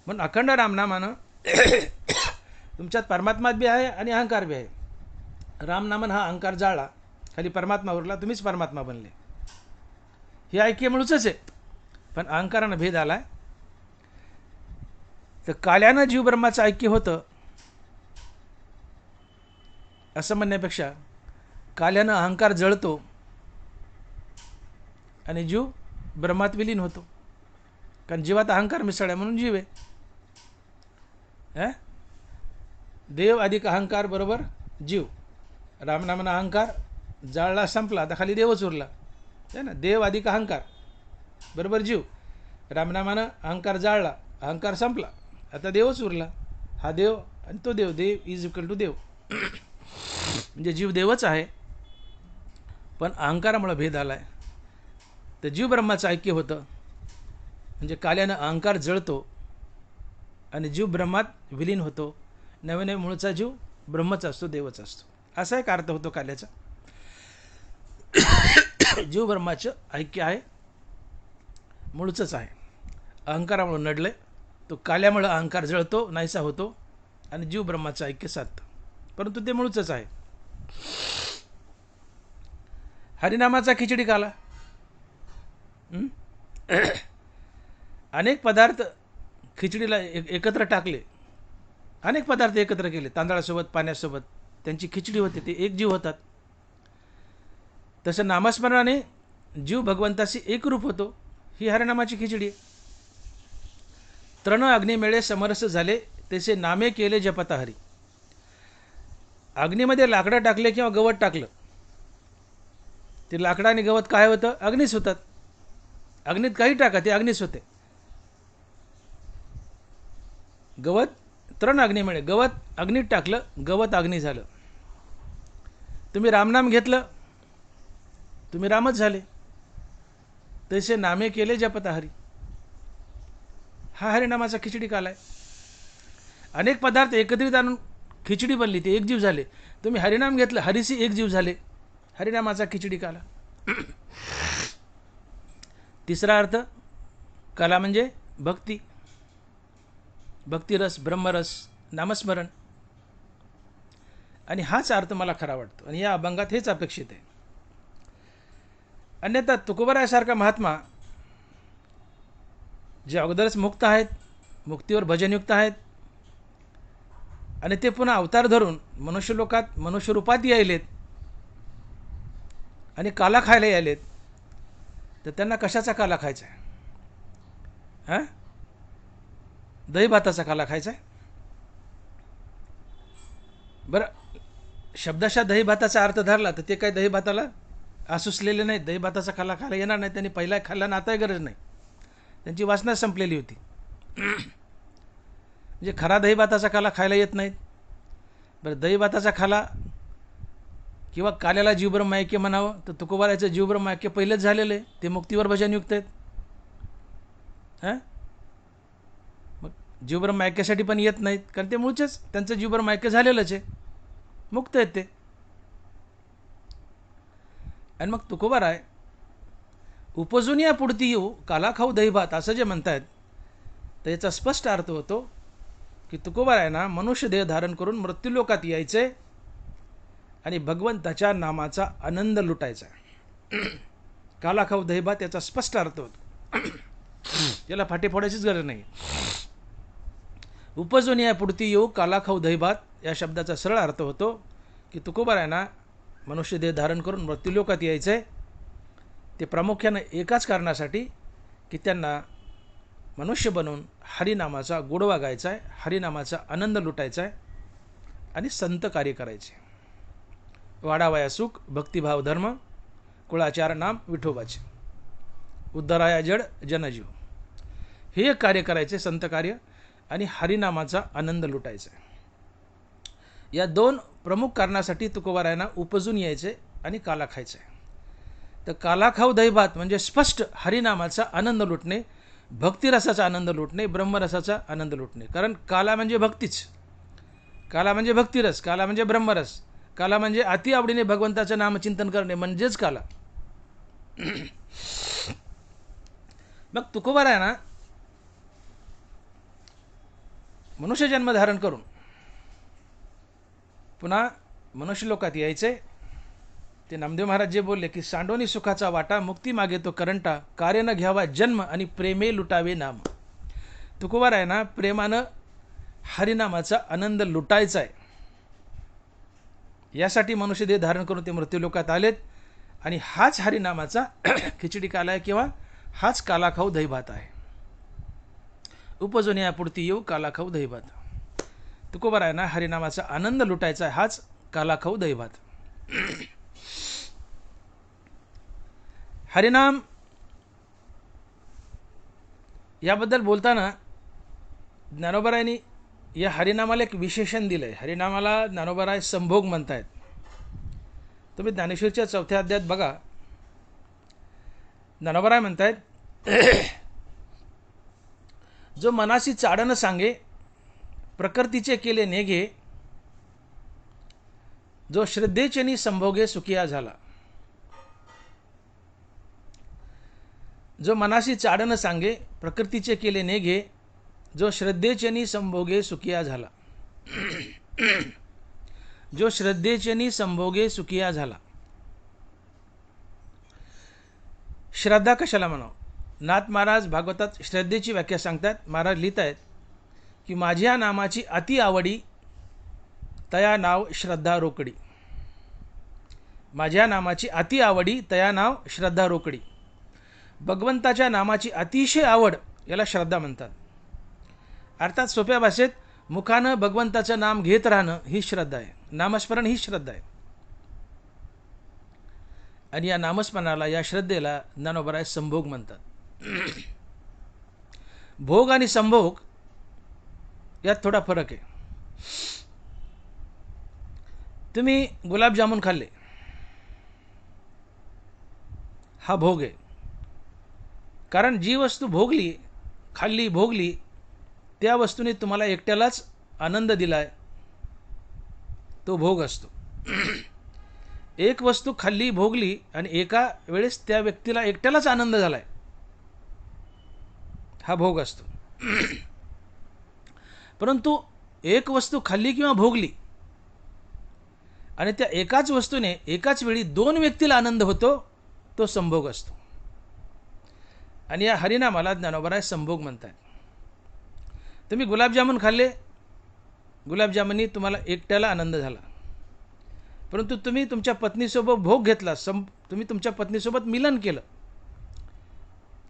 म्हणून अखंड रामनामानं तुमच्यात परमात्मा बी आहे आणि अहंकार बी आहे. रामनामन हा अहंकार जाळला, खाली परमात्मा उरला, तुम्हीच परमात्मा बनले. हे ऐक्य मुळूच आहे, पण अहंकारानं भेद आलाय. तर काल्यानं जीव ब्रह्माचं ऐक्य होतं असं म्हणण्यापेक्षा काल्यानं अहंकार जळतो आणि जीव ब्रह्मात विलीन होतो. कारण जीवात अहंकार मिसळला म्हणून जीव आहे. देव अधिक अहंकार बरोबर जीव. रामनामानं अहंकार जाळला संपला, आता खाली देवच उरला आहे ना. देव अधिक अहंकार बरोबर जीव. रामनामानं अहंकार जाळला, अहंकार संपला, आता देवच उरला. हा देव आणि तो देव, देव इज इक्वल टू देव. म्हणजे जीव देवच आहे, पण अहंकारामुळे भेद आलाय. तर जीव ब्रह्माचं ऐक्य होतं, म्हणजे काल्यानं अहंकार जळतो आणि जीव ब्रह्मात विलीन होतो. नवे नवे मूळचा जीव ब्रह्मच असतो, देवच असतो. असा एक अर्थ होतो काल्याचा. जीव ब्रह्माचं ऐक्य आहे, मूळच आहे. अहंकारामुळे नडले तो, काल्यामुळे अहंकार जळतो, नाहीसा होतो आणि जीव ब्रह्माचं ऐक्य साधतं, परंतु ते मूळच आहे. हरिनामाचा खिचडी काला. अनेक पदार्थ खिचडीला एकत्र टाकले, अनेक पदार्थ एकत्र केले, तांदळासोबत पाण्यासोबत त्यांची खिचडी होते, ते एक जीव होतात. तसं नामस्मरणाने जीव भगवंताशी एकरूप होतो, ही हरिनामाची खिचडी आहे. तृण अग्निमेळे समरस झाले, तसे नामे केले जपता हरी. अग्नीमध्ये लाकडं टाकले किंवा गवत टाकलं, ते लाकडं आणि गवत काय होतं? अग्नीच होतात. अग्नीत काही टाका, ते अग्नीच होते. गवत तृण अग्निमेळे, गवत अग्नीत टाकलं, गवत अग्नी झालं. तुम्ही रामनाम घेतलं, तुम्ही रामच झाले. तसे नामे केले जपता हरी. हा हरिनामाचा खिचडी काला आहे. अनेक पदार्थ एकत्रित आणून खिचडी बनली, ते एक जीव झाले. तुम्ही हरिनाम घेतलं, हरीशी एक जीव झाले. हरिनामाचा खिचडी काला. तिसरा अर्थ कला म्हणजे भक्ती, भक्तिरस, ब्रह्मरस, नामस्मरण. आणि हाच अर्थ मला खरा वाटतो आणि या अभंगात हेच अपेक्षित आहे. अन्यथा तुकोबारायासारखा महात्मा जे अगोदरच मुक्त आहेत, मुक्तीवर भजनयुक्त आहेत, आणि ते पुन्हा अवतार धरून मनुष्यलोकात मनुष्यरूपात यायलेत आणि काला खायला यायलेत, तर त्यांना कशाचा काला खायचा आहे? हां, दही भाताचा काला खायचा आहे? बरं, शब्दशः दही भाताचा अर्थ धरला तर ते काय दही भाताला आसुसलेले नाहीत, दही भाताचा काला खायला येणार नाही. त्यांनी पहिला खाल्ला ना, आताही गरज नाही, त्यांची वासना संपलेली होती. म्हणजे खरा दही भाताचा काला खायला येत नाहीत. बरं, दही भाताचा खाला किंवा काल्याला जीवब्रह्म ऐक्य म्हणावं तर तुकोबारायचं जीवब्रह्म ऐक्य पहिलेच झालेलं आहे, ते मुक्तीवर भजनयुक्त आहेत. हां, मग जीवब्रह्म ऐक्यासाठी पण येत नाहीत, कारण ते मूळचेच त्यांचं जीवब्रह्म ऐक्य झालेलंच आहे, मुक्त आहेत ते. आणि मग तुकोबाराय उपजून या पुढती येऊ काला खाऊ दही भात असं जे म्हणतायत, तर याचा स्पष्ट अर्थ होतो की तुकोबारायांना मनुष्य देह धारण करून मृत्यूलोकात यायचे आणि भगवंताच्या नामाचा आनंद लुटायचा आहे. काला खाऊ दहीभात याचा स्पष्ट अर्थ होतो. याला फाटे फोडायचीच गरज नाही. उपजून या पुढती येऊ काला खाऊ दहीभात या शब्दाचा सरळ अर्थ होतो की तुकोबारायांना मनुष्य देह धारण करून मृत्यूलोकात यायचं आहे. ते प्रामुख्यानं एकाच कारणासाठी की त्यांना मनुष्य बनून हरिनामाचा गोडवा गायचा आहे, हरिनामाचा आनंद लुटायचा आहे आणि संत कार्य करायचे. वाढावया सुख भक्तिभाव धर्म कुळाचार नाम विठोबाचे उद्धराया जड जनजीव. हे एक कार्य करायचे संत कार्य आणि हरिनामाचा आनंद लुटायचा आहे. या दोन प्रमुख कारणासाठी तुकोबारायांना उपजून यायचे आणि काला खायचं आहे. तर काला खाऊ दहीभात म्हणजे स्पष्ट हरिनामाचा आनंद लुटणे, भक्तिरसाचा आनंद लुटणे, ब्रह्मरसाचा आनंद लुटणे. कारण काला म्हणजे भक्तीच, काला म्हणजे भक्तिरस, काला म्हणजे ब्रह्मरस, काला म्हणजे अति आवडीने भगवंताचं नामचिंतन करणे म्हणजेच काला. मग तुकोबारायांना मनुष्य जन्म धारण करून पुन्हा मनुष्य लोकात यायचे. ते नामदेव महाराज जे बोलले की सांडोनी सुखाचा वाटा मुक्ती मागे तो करंटा कार्य न घ्यावा जन्म आणि प्रेमे लुटावे नाम. तुकोबारायांना प्रेमानं हरिनामाचा आनंद लुटायचा आहे. यासाठी मनुष्य देह धारण करून ते मृत्यूलोकात आलेत आणि हाच हरिनामाचा खिचडी काला आहे किंवा हाच काला खाऊ दहीभात आहे. उपजून या पुढती येऊ काला खाऊ दहीभात. तुकोबारायांना हरिनामाचा आनंद लुटायचा आहे, हाच काला खाऊ दहीभात. हरिनाम याबद्दल बोलताना ज्ञानोबारायांनी या हरिनामाला एक विशेषण दिलं आहे. हरिनामाला ज्ञानोबाराय संभोग म्हणतायत. तुम्ही ज्ञानेश्वरीच्या 4थ्या अध्यायात बघा, ज्ञानोबाराय म्हणतायत जो मनासी चाडण सांगे प्रकृतीचे केले नेगे जो श्रद्धेचेनी संभोगे सुखिया झाला. जो मनासी चाडण सांगे प्रकृतीचे केले नेगे जो श्रद्धेचेनी संभोगे सुखिया झाला. जो श्रद्धेचेनी संभोगे सुखिया झाला. श्रद्धा कशाला म्हणावं? नाथ महाराज भागवतात श्रद्धेची व्याख्या सांगतात. महाराज लिहित आहेत की माझ्या नामाची अति आवडी तया नाव श्रद्धा रोकडी. माझ्या नामाची अति आवडी तया नाव श्रद्धा रोकडी. भगवंताच्या नामाची अतिशय आवड याला श्रद्धा म्हणतात. अर्थात सोप्या भाषेत मुखानं भगवंताचं नाम घेत राहणं ही श्रद्धा आहे. नामस्मरण ही श्रद्धा आहे. आणि या नामस्मरणाला, या श्रद्धेला ज्ञानोबाराय संभोग म्हणतात. भोग आणि संभोग यात थोडा फरक आहे. तुम्ही गुलाबजामुन खाल्ले, हा भोग आहे. कारण जी वस्तू भोगली, खाल्ली, भोगली, त्या वस्तूने तुम्हाला एकट्यालाच आनंद दिलाय, तो भोग असतो. एक वस्तू खाल्ली, भोगली आणि एका वेळेस त्या व्यक्तीला एकट्यालाच आनंद झालाय, हा भोग असतो. परंतु एक वस्तू खाल्ली किंवा भोगली आणि त्या एकाच वस्तूने एकाच वेळी दोन व्यक्तीला आनंद होतो, तो संभोग असतो. आणि या हरिनामाला ज्ञानोबाराय संभोग म्हणतात. तुम्ही गुलाबजामुन खाल्ले, गुलाबजामुनी तुम्हाला एकट्याला आनंद झाला. परंतु तुम्ही तुमच्या पत्नीसोबत भोग घेतला, तुम्ही तुमच्या पत्नीसोबत मिलन केलं,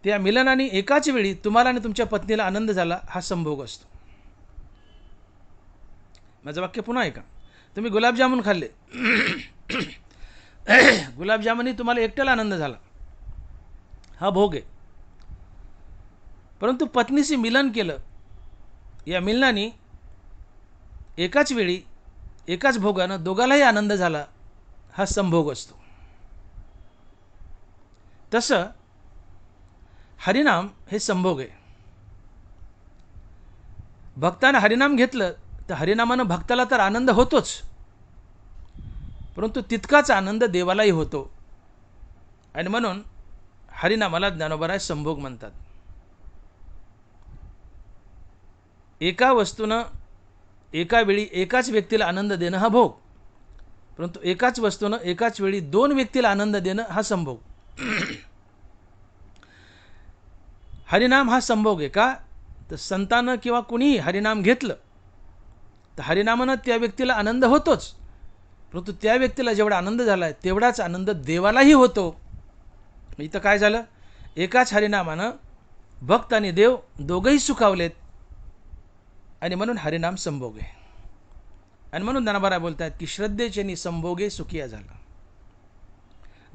त्या मिलनाने एकाच वेळी तुम्हाला आणि तुमच्या पत्नीला आनंद झाला, हा संभोग असतो. माझं वाक्य पुन्हा ऐका. तुम्ही गुलाबजामुन खाल्ले, गुलाबजामुनी तुम्हाला एकट्याला आनंद झाला, हा भोग आहे. परंतु पत्नीशी मिलन केलं, या मिलनाने एकाच वेळी एकाच भोगानं दोघालाही आनंद झाला, हा संभोग असतो. तसं हरिनाम हे संभोग आहे. भक्तानं हरिनाम घेतलं तर हरिनामानं भक्ताला तर आनंद होतोच, परंतु तितकाच आनंद देवालाही होतो. आणि म्हणून हरिनामाला ज्ञानोबाराय संभोग म्हणतात. एका वस्तूनं एका वेळी एकाच व्यक्तीला आनंद देणं हा भोग. परंतु एकाच वस्तूनं एकाच वेळी दोन व्यक्तीला आनंद देणं हा संभोग. हरिनाम हा संभोग आहे का? तर संतानं किंवा कुणीही हरिनाम घेतलं तर हरिनामानं त्या व्यक्तीला आनंद होतोच, परंतु त्या व्यक्तीला जेवढा आनंद झाला आहे तेवढाच आनंद देवालाही होतो. इथं काय झालं? एकाच हरिनामानं भक्त आणि देव दोघंही सुखावलेत आणि म्हणून हरिनाम संभोग आहे. आणि म्हणून ज्ञानोबा बोलतात की श्रद्धेचेनी संभोगे सुखिया झाला.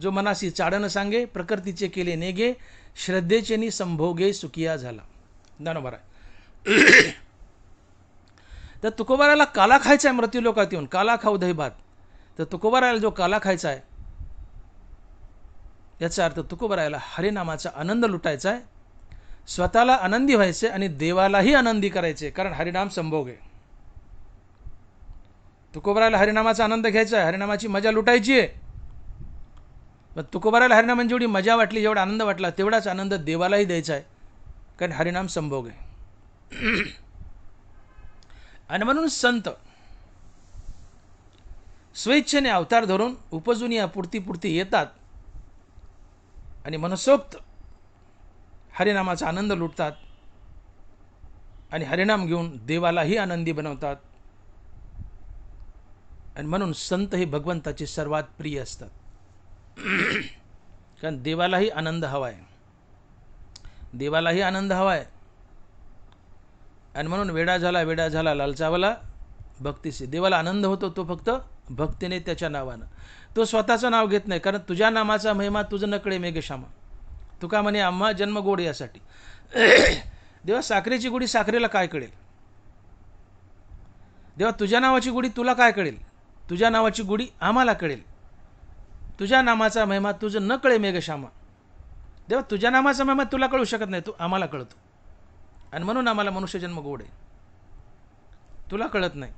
जो मनासी चाडण सांगे प्रकृतीचे केले नेगे श्रद्धेचेनी संभोगे सुखिया झाला. ज्ञानोबा. तर तुकोबाराला काला खायचा आहे मृत्यूलोकात येऊन, काला खाऊ दही भात. तर तुकोबाराला जो काला खायचा आहे याचा अर्थ तुकोबाराला हरिनामाचा आनंद लुटायचा आहे, स्वतःला आनंदी व्हायचे आणि देवालाही आनंदी करायचे, कारण हरिनाम संभोग आहे. तुकोबाराला हरिनामाचा आनंद घ्यायचा आहे, हरिनामाची मजा लुटायची आहे. मग तुकोबाराला हरिनामाची जेवढी मजा वाटली, जेवढा आनंद वाटला तेवढाच आनंद देवालाही द्यायचा आहे, कारण हरिनाम संभोग आहे. आणि म्हणून संत स्वेच्छेने अवतार धरून उपजून या पुरती येतात आणि मनसोक्त हरिनामाचा आनंद लुटतात आणि हरिनाम घेऊन देवालाही आनंदी बनवतात. आणि म्हणून संत हे भगवंताचे सर्वात प्रिय असतात, कारण देवालाही आनंद हवा आहे, देवालाही आनंद हवा आहे. आणि म्हणून वेडा झाला लालचावला भक्तीसे. देवाला आनंद होतो तो फक्त भक्तीने, त्याच्या नावानं. तो स्वतःचं नाव घेत नाही, कारण तुझ्या नामाचा महिमा तुझं नकळे मेघश्यामा. तुका म्हणे आम्हा जन्म गोड यासाठी. देवा साखरेची गुढी साखरेला काय कळेल? देवा तुझ्या नावाची गुढी तुला काय कळेल? तुझ्या नावाची गुढी आम्हाला कळेल. तुझ्या नामाचा महिमा तुझं न कळे मेघश्यामा. देवा तुझ्या नामाचा महिमा तुला कळू शकत नाही, तू आम्हाला कळतो. आणि म्हणून आम्हाला मनुष्यजन्म गोड आहे, तुला कळत नाही.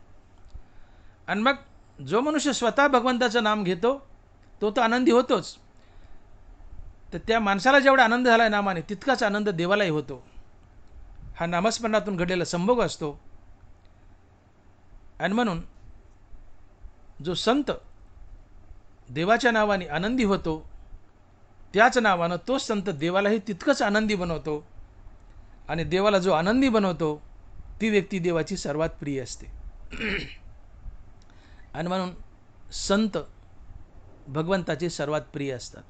आणि मग जो मनुष्य स्वतः भगवंताचं नाम घेतो तो आनंदी होतोच. तर त्या माणसाला जेवढा आनंद झाला आहे नामाने, तितकाच आनंद देवालाही होतो. हा नामस्मरणातून घडलेला संभोग असतो. आणि म्हणून जो संत देवाच्या नावाने आनंदी होतो, त्याच नावानं तो संत देवालाही तितकंच आनंदी बनवतो. आणि देवाला जो आनंदी बनवतो ती व्यक्ती देवाची सर्वात प्रिय असते. आणि म्हणून संत भगवंताचे सर्वात प्रिय असतात.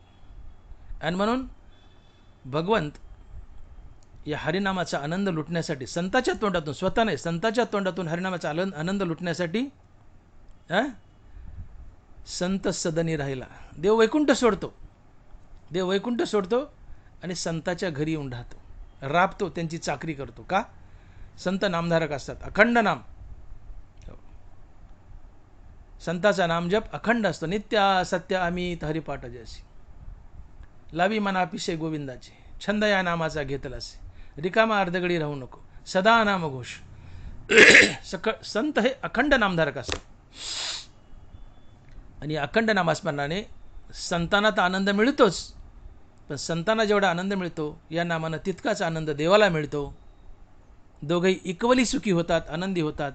आणि म्हणून भगवंत या हरिनामाचा आनंद लुटण्यासाठी संताच्या तोंडातून, स्वतः नाही संताच्या तोंडातून हरिनामाचा आनंद लुटण्यासाठी संत सदनी राहिला. देव वैकुंठ सोडतो, देव वैकुंठ सोडतो आणि संताच्या घरी येऊन राहतो, राबतो, त्यांची चाकरी करतो. का? संत नामधारक असतात, अखंड नाम. संताचा नामजप अखंड असतो. नित्य सत्य अमित हरिपाठ जैसी लावी मना पिसे गोविंदाचे, छंद या नामाचा घेतलासे, रिकामा अर्धगडी राहू नको, सदा नाम घोष. संत हे अखंड नामधारक असतात. आणि अखंड नामस्मरणाने संतांना तर आनंद मिळतोच, पण संतांना जेवढा आनंद मिळतो या नामानं तितकाच आनंद देवाला मिळतो. दोघेही इक्वली सुखी होतात, आनंदी होतात.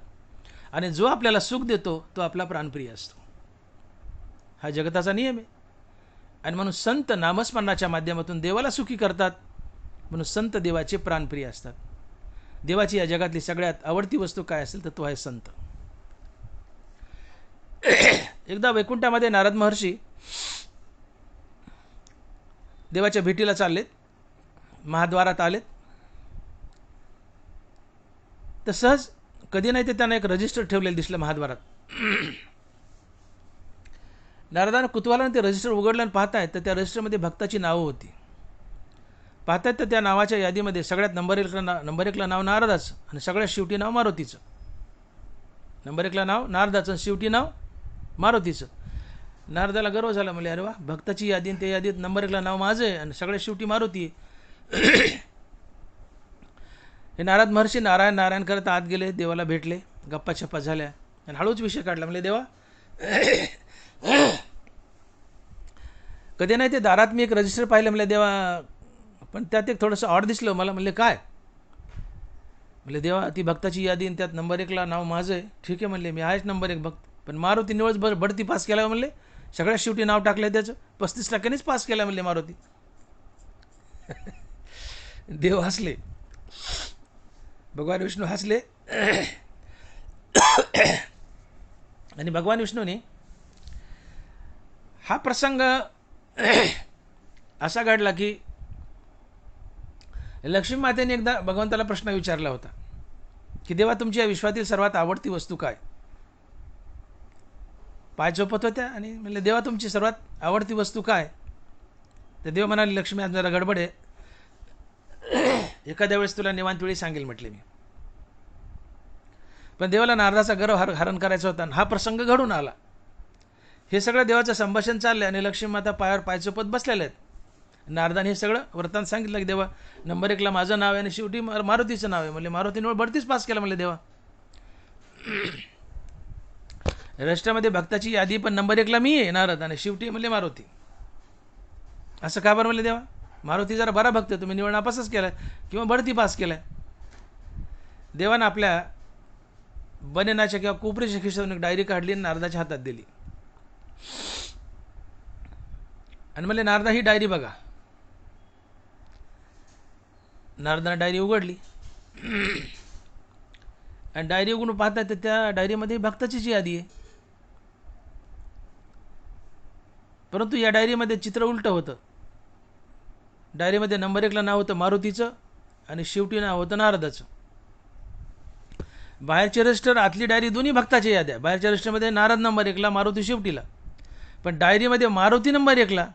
आणि जो आपल्याला सुख देतो तो आपला प्राणप्रिय असतो. हा जगताचा नियम आहे. आणि म्हणून संत नामस्मरणाच्या माध्यमातून देवाला सुखी करतात, म्हणून संत देवाचे प्राणप्रिय असतात. देवाची या जगातली सगळ्यात आवडती वस्तू काय असेल तर तो आहे संत. एकदा वैकुंठामध्ये नारद महर्षी देवाच्या भेटीला चाललेत, महाद्वारात आलेत. तर सहज कधी नाही ते त्यांना एक रजिस्टर ठेवलेलं दिसलं महाद्वारात. नारदानं कुतूहलाने ते रजिस्टर उघडलं आणि पाहतायत तर त्या रजिस्टरमध्ये भक्ताची नावं होती. पाहतायत तर त्या नावाच्या यादीमध्ये सगळ्यात नंबर एकला नाव नारदाचं आणि सगळ्यात शेवटी नाव मारुतीचं. नंबर एकला नाव नारदाचं, शेवटी नाव मारुतीचं. नारदाला गर्व झाला, म्हणजे अरे वा, भक्ताची यादी त्या यादीत नंबर एकला नाव माझं आहे आणि सगळ्यात शेवटी मारुती आहे. हे नारद महर्षी नारायण नारायण करत आत गेले, देवाला भेटले, गप्पा छप्पा झाल्या आणि हळूच विषय काढला. म्हणजे देवा, कधी नाही ते दारात मी एक रजिस्टर पाहिलं, म्हणजे देवा, पण त्यात एक थोडंसं ऑड दिसलं मला. म्हणले काय? म्हणले देवा, ती भक्ताची यादी आणि त्यात नंबर एकला नाव माझं आहे. ठीक आहे म्हणले, मी आहेच नंबर एक भक्त, पण मारुती निवळ बढती पास केला म्हणले, सगळ्यात शेवटी नाव टाकलं त्याचं, 35%नीच पास केला म्हणले मारुती. देव हसले, भगवान विष्णू हसले. आणि भगवान विष्णूने हा प्रसंग असा घडला की लक्ष्मी मातेने एकदा भगवंताला प्रश्न विचारला होता की देवा, तुमची या विश्वातील सर्वात आवडती वस्तू काय? पाय चोपत होत्या आणि म्हणले, देवा तुमची सर्वात आवडती वस्तू काय? तर देव म्हणाले, लक्ष्मी आज जरा गडबड आहे, एखाद्या वेळेस तुला निवांत वेळी सांगेल म्हटले मी. पण देवाला नारदाचा गर्व हरण करायचा होता आणि हा प्रसंग घडून आला. हे सगळं देवाचं संभाषण चाललं आणि लक्ष्मी माता पायावर पाय चोपत बसलेले आहेत. नारदाने हे सगळं वृत्तांत सांगितलं की देवा, नंबर 1ला माझं नाव आहे आणि शेवटी मारुतीचं नाव आहे. म्हणले मारुतीने बढतीच पास केला. म्हणले देवा, राष्ट्रामध्ये भक्ताची यादी पण नंबर 1ला मी आहे नारद आणि शेवटी म्हणले मारुती. असं का बरं? म्हणले देवा, मारुती जरा बरा भक्त, तुम्ही निवड नापासच केलाय किंवा बढती पास केलाय. देवानं आपल्या बनेनाच्या किंवा कोपरीच्या खिशातून एक डायरी काढली आणि नारदाच्या हातात दिली आणि म्हणले, नारदा ही डायरी बघा. नारदाने डायरी उघडली आणि डायरी उघडून पाहता तर त्या डायरीमध्ये भक्ताचीच यादी आहे. परंतु या डायरीमध्ये चित्र उलटं होतं. डायरीमध्ये नंबर 1ला नाव होतं मारुतीचं आणि शेवटी नाव होतं नारदाचं. बाहेरचे रजिस्टर, आतली डायरी दोन्ही भक्ताच्या याद्या. बाहेरच्या रजिस्टरमध्ये नारद नंबर 1ला, मारुती शेवटीला. पण डायरीमध्ये मारुती नंबर 1ला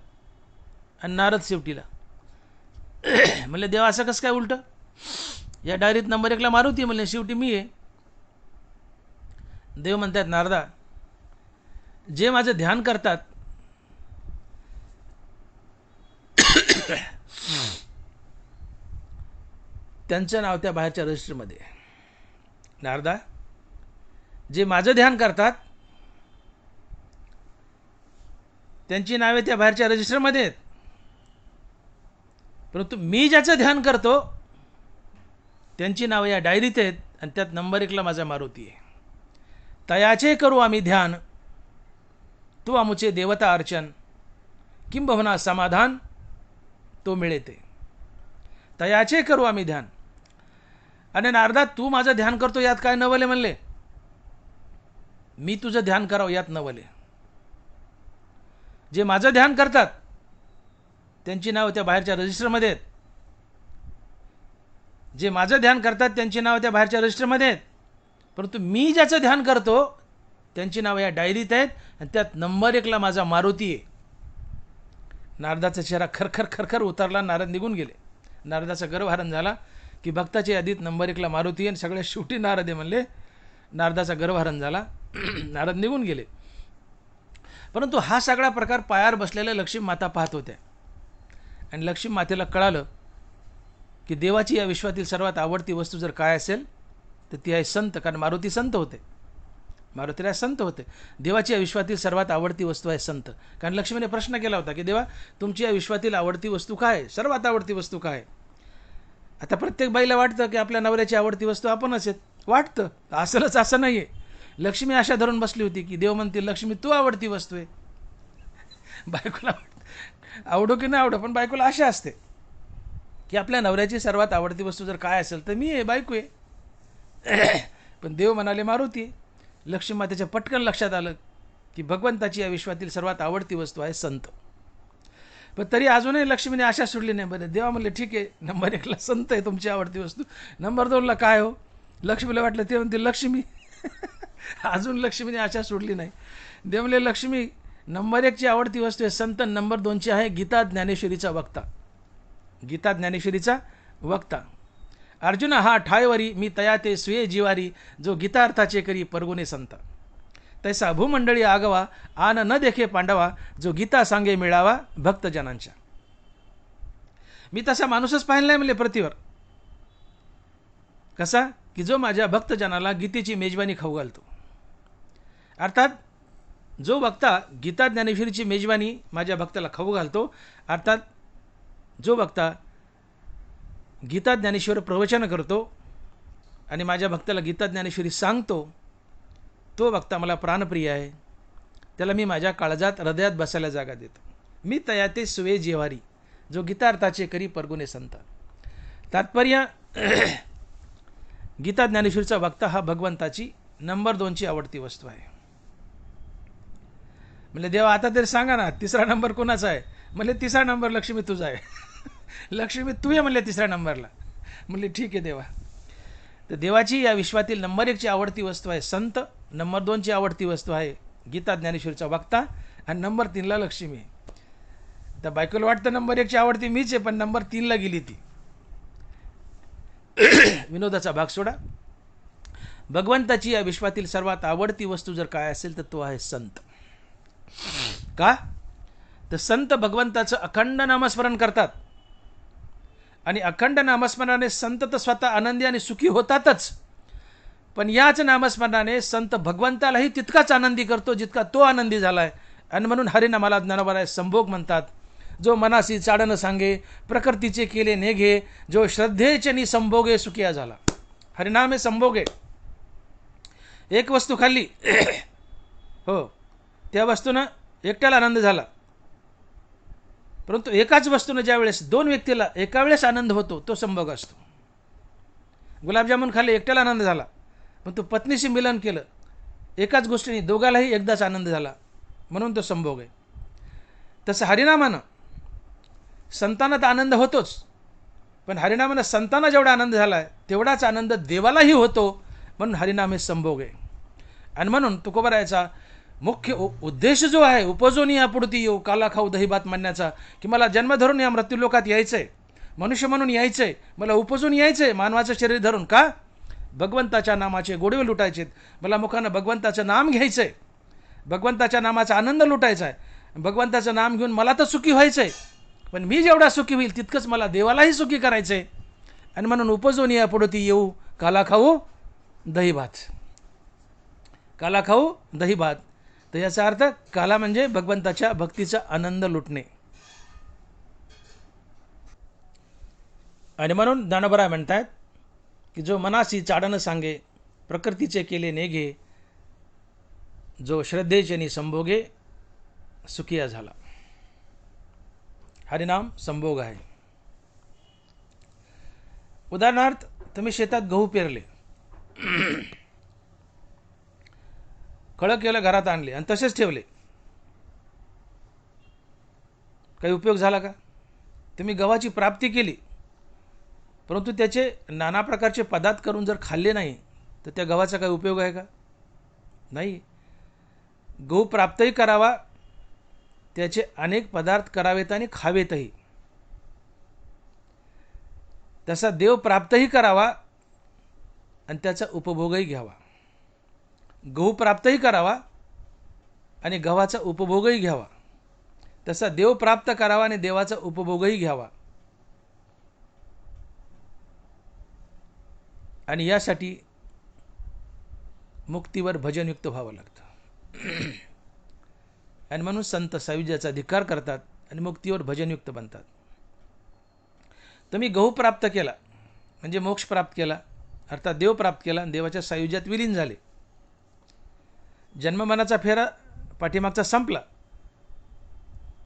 आणि नारद शेवटीला. म्हणले देवा, असं कसं काय उलटं? या डायरीत नंबर 1ला मारुती म्हणले, शेवटी मी आहे. देव म्हणतात, नारदा, जे माझं ध्यान करतात त्यांचं नाव त्या बाहेरच्या रजिस्टरमध्ये. नारदा, जे माझं ध्यान करतात त्यांची नावे त्या बाहेरच्या रजिस्टरमध्ये आहेत. परंतु मी ज्याचं ध्यान करतो त्यांची नावं या डायरीत आहेत आणि त्यात नंबर 1ला माझा मारुती आहे. तयाचे करू आम्ही ध्यान, तू आमुचे देवता अर्चन, किंबहुना समाधान तो मिळे ते. तयाचे करू आम्ही ध्यान. आणि नारदा, तू माझं ध्यान करतो यात काय नवले? म्हणले, मी तुझं ध्यान करावं यात नवले. जे माझं ध्यान करतात त्यांची नाव त्या बाहेरच्या रजिस्टरमध्ये आहेत. जे माझं ध्यान करतात त्यांची नाव त्या बाहेरच्या रजिस्टरमध्ये आहेत. परंतु मी ज्याचं ध्यान करतो त्यांची नाव या डायरीत आहेत आणि त्यात नंबर 1ला माझा मारुती आहे. नारदाचा चेहरा खरखर खरखर उतरला. नारद निघून गेले. नारदाचा गर्वहरण झाला की भक्ताच्या यादीत नंबर 1ला मारुती आहे आणि सगळ्यात शेवटी नारद आहे म्हणले. नारदाचा गर्वहरण झाला. नारद निघून गेले. परंतु हा सगळा प्रकार पायावर बसलेल्या लक्ष्मी माता पाहत होत्या आणि लक्ष्मी मातेला कळालं की देवाची या विश्वातील सर्वात आवडती वस्तू जर काय असेल तर ती आहे संत. कारण मारुती संत होते. मारुतीला संत होते. देवाची या विश्वातील सर्वात आवडती वस्तू आहे संत. कारण लक्ष्मीने प्रश्न केला होता की देवा, तुमची या विश्वातील आवडती वस्तू काय आहे? सर्वात आवडती वस्तू काय? आता प्रत्येक बाईला वाटतं की आपल्या नवऱ्याची आवडती वस्तू आपणच आहेत. वाटतं, असेलच असं नाही आहे. लक्ष्मी आशा धरून बसली होती की देव म्हणतील, लक्ष्मी तू आवडती वस्तू आहे. बायकोला आवडो की नाही आवडो, पण बायकोला आशा असते की आपल्या नवऱ्याची सर्वात आवडती वस्तू जर काय असेल तर मी आहे, बायको आहे. पण देव म्हणाले मारुती. लक्ष्मी मातेच्या पटकन लक्षात आलं की भगवंताची या विश्वातील सर्वात आवडती वस्तू आहे संत. पण तरी अजूनही लक्ष्मीने आशा सोडली नाही. बरं, देवा म्हणले ठीक आहे, नंबर 1ला संत आहे तुमची आवडती वस्तू, नंबर 2ला काय हो? लक्ष्मीला वाटलं ते म्हणते लक्ष्मी. अजून लक्ष्मीने आशा सोडली नाही. देव म्हणले लक्ष्मी, नंबर 1ची आवडती वस्तू आहे संत, नंबर 2ची आहे गीता ज्ञानेश्वरीचा वक्ता. गीता ज्ञानेश्वरीचा वक्ता. अर्जुन हा ठायवरी, मी तया ते स्वे जिवारी, जो गीतार्थाचे करी परगुणे संता. तैसा भूमंडळी आगवा, आन न देखे पांडवा, जो गीता सांगे मिळावा भक्तजनांच्या. मी तसा माणूसच पाहिला नाही म्हणले पृथ्वीवर. कसा? की जो माझ्या भक्तजनाला गीतेची मेजवानी खाऊ घालतो. अर्थात जो वक्ता गीता ज्ञानेश्वरीची मेजवानी माझ्या भक्ताला खाऊ घालतो, अर्थात जो वक्ता गीता ज्ञानेश्वर प्रवचन करतो आणि माझ्या भक्ताला गीता ज्ञानेश्वरी सांगतो, तो वक्ता मला प्राणप्रिय आहे, त्याला मी माझ्या काळजात हृदयात बसायला जागा देतो. मी तयाते सुवे जेवारी, जो गीतार्थाचे करी परगुणे संत. तात्पर्य, गीता ज्ञानेश्वरीचा वक्ता हा भगवंताची नंबर 2ची आवडती वस्तू आहे. म्हणजे देवा आता तरी सांगा ना, तिसरा नंबर कोणाचा आहे? म्हणजे तिसरा नंबर लक्ष्मी तुझा आहे. लक्ष्मी तू आहे म्हणले तिसऱ्या नंबरला. म्हणले ठीक आहे देवा. तर देवाची या विश्वातील नंबर 1ची आवडती वस्तू आहे संत, नंबर 2ची आवडती वस्तू आहे गीता ज्ञानेश्वरीचा वक्ता, आणि नंबर 3ला लक्ष्मी. तर बायकोला वाटतं नंबर 1ची आवडती मीच आहे, पण नंबर 3ला गेली ती. विनोदाचा भाग सोडा. भगवंताची या विश्वातील सर्वात आवडती वस्तू जर काय असेल तर तो आहे संत. का? तर संत भगवंताचं अखंड नामस्मरण करतात, आणि अखंड नामस्मरणाने संत तर स्वतः आनंदी आणि सुखी होतातच, पण याच नामस्मरणाने संत भगवंतालाही तितकाच आनंदी करतो जितका तो आनंदी झालाय. आणि म्हणून हरिनामाला ज्ञानोबाराय संभोग म्हणतात. जो मनासी चाडण सांगे, प्रकृतीचे केले नेघे, जो श्रद्धेचनी संभोगे सुखिया झाला. हरिनाम हे संभोगे. एक वस्तू खाल्ली हो, त्या वस्तूनं एकट्याला आनंद झाला, परंतु एकाच वस्तूनं ज्या वेळेस 2 व्यक्तीला एका वेळेस आनंद होतो तो संभोग असतो. गुलाबजामुन खाल्ले, एकट्याला आनंद झाला, पण तो पत्नीशी मिलन केलं, एकाच गोष्टीने दोघालाही एकदाच आनंद झाला, म्हणून तो संभोग आहे. तसं हरिनामानं संतांना तर आनंद होतोच, पण हरिनामानं संतांना जेवढा आनंद झाला आहे तेवढाच आनंद देवालाही होतो, म्हणून हरिनाम हे संभोग आहे. आणि म्हणून तुकोबारायाचा मुख्य उद्देश जो आहे, उपजोनी या पुढती येऊ काला खाऊ दही भात म्हणण्याचा, की मला जन्म धरून या मृत्यूलोकात यायचं आहे, मनुष्य म्हणून यायचं आहे, मला उपजून यायचं आहे मानवाचं शरीर धरून. का? भगवंताच्या नामाचे गोडवे लुटायचेत, मला मुखानं भगवंताचं नाम घ्यायचं आहे, भगवंताच्या नामाचा आनंद लुटायचा आहे, भगवंताचं नाम घेऊन मला तर सुखी व्हायचं आहे, पण मी जेवढा सुखी होईल तितकंच मला देवालाही सुखी करायचं आहे. आणि म्हणून उपजून या पुढती येऊ काला खाऊ दही भात. काला खाऊ दही भात, तर याचा अर्थ काला म्हणजे भगवंताच्या भक्तीचा आनंद लुटणे. आणि म्हणून ज्ञानोबराय म्हणतात की जो मनासी चाडण सांगे, प्रकृतीचे केले नेघे, जो श्रद्धेचेनी संभोगे सुखिया झाला. हरिनाम संभोग आहे. उदाहरणार्थ, तुम्ही शेतात गहू पेरले, कळं केलं, घरात आणले आणि तसेच ठेवले, काही उपयोग झाला का? तुम्ही गव्हाची प्राप्ती केली, परंतु त्याचे नाना प्रकारचे पदार्थ करून जर खाल्ले नाही तर त्या गव्हाचा काही उपयोग आहे का? नाही. गहू प्राप्तही करावा, त्याचे अनेक पदार्थ करावेत आणि खावेतही. तसा देव प्राप्तही करावा आणि त्याचा उपभोगही घ्यावा. गहू प्राप्तही करावा आणि गव्हाचा उपभोगही घ्यावा. तसा देव प्राप्त करावा आणि देवाचा उपभोगही घ्यावा. आणि यासाठी मुक्तीवर भजनयुक्त व्हावं लागतं. आणि म्हणून संत सायुज्याचा धिक्कार करतात आणि मुक्तीवर भजनयुक्त बनतात. तुम्ही गहू प्राप्त केला म्हणजे मोक्ष प्राप्त केला, अर्थात देव प्राप्त केला आणि देवाच्या सायुज्यात विलीन झाले. जन्ममरणाचा फेरा पाठीमागचा संपला,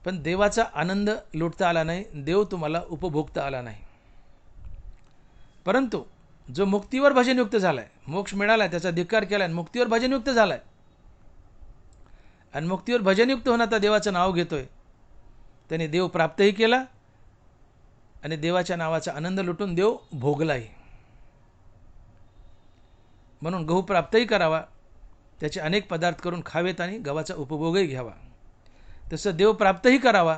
पण देवाचा आनंद लुटता आला नाही, देव तुम्हाला उपभोगता आला नाही. परंतु जो मुक्तीवर भजनयुक्त झालाय, मोक्ष मिळालाय, त्याचा धिक्कार केलाय आणि मुक्तीवर भजनयुक्त झालाय, आणि मुक्तीवर भजनयुक्त होऊन आता देवाचं नाव घेतोय, त्याने देव प्राप्तही केला आणि देवाच्या नावाचा आनंद लुटून देव भोगलाही. म्हणून गहू प्राप्तही करावा, त्याचे अनेक पदार्थ करून खावेत आणि गव्हाचा उपभोगही घ्यावा. तसं देव प्राप्तही करावा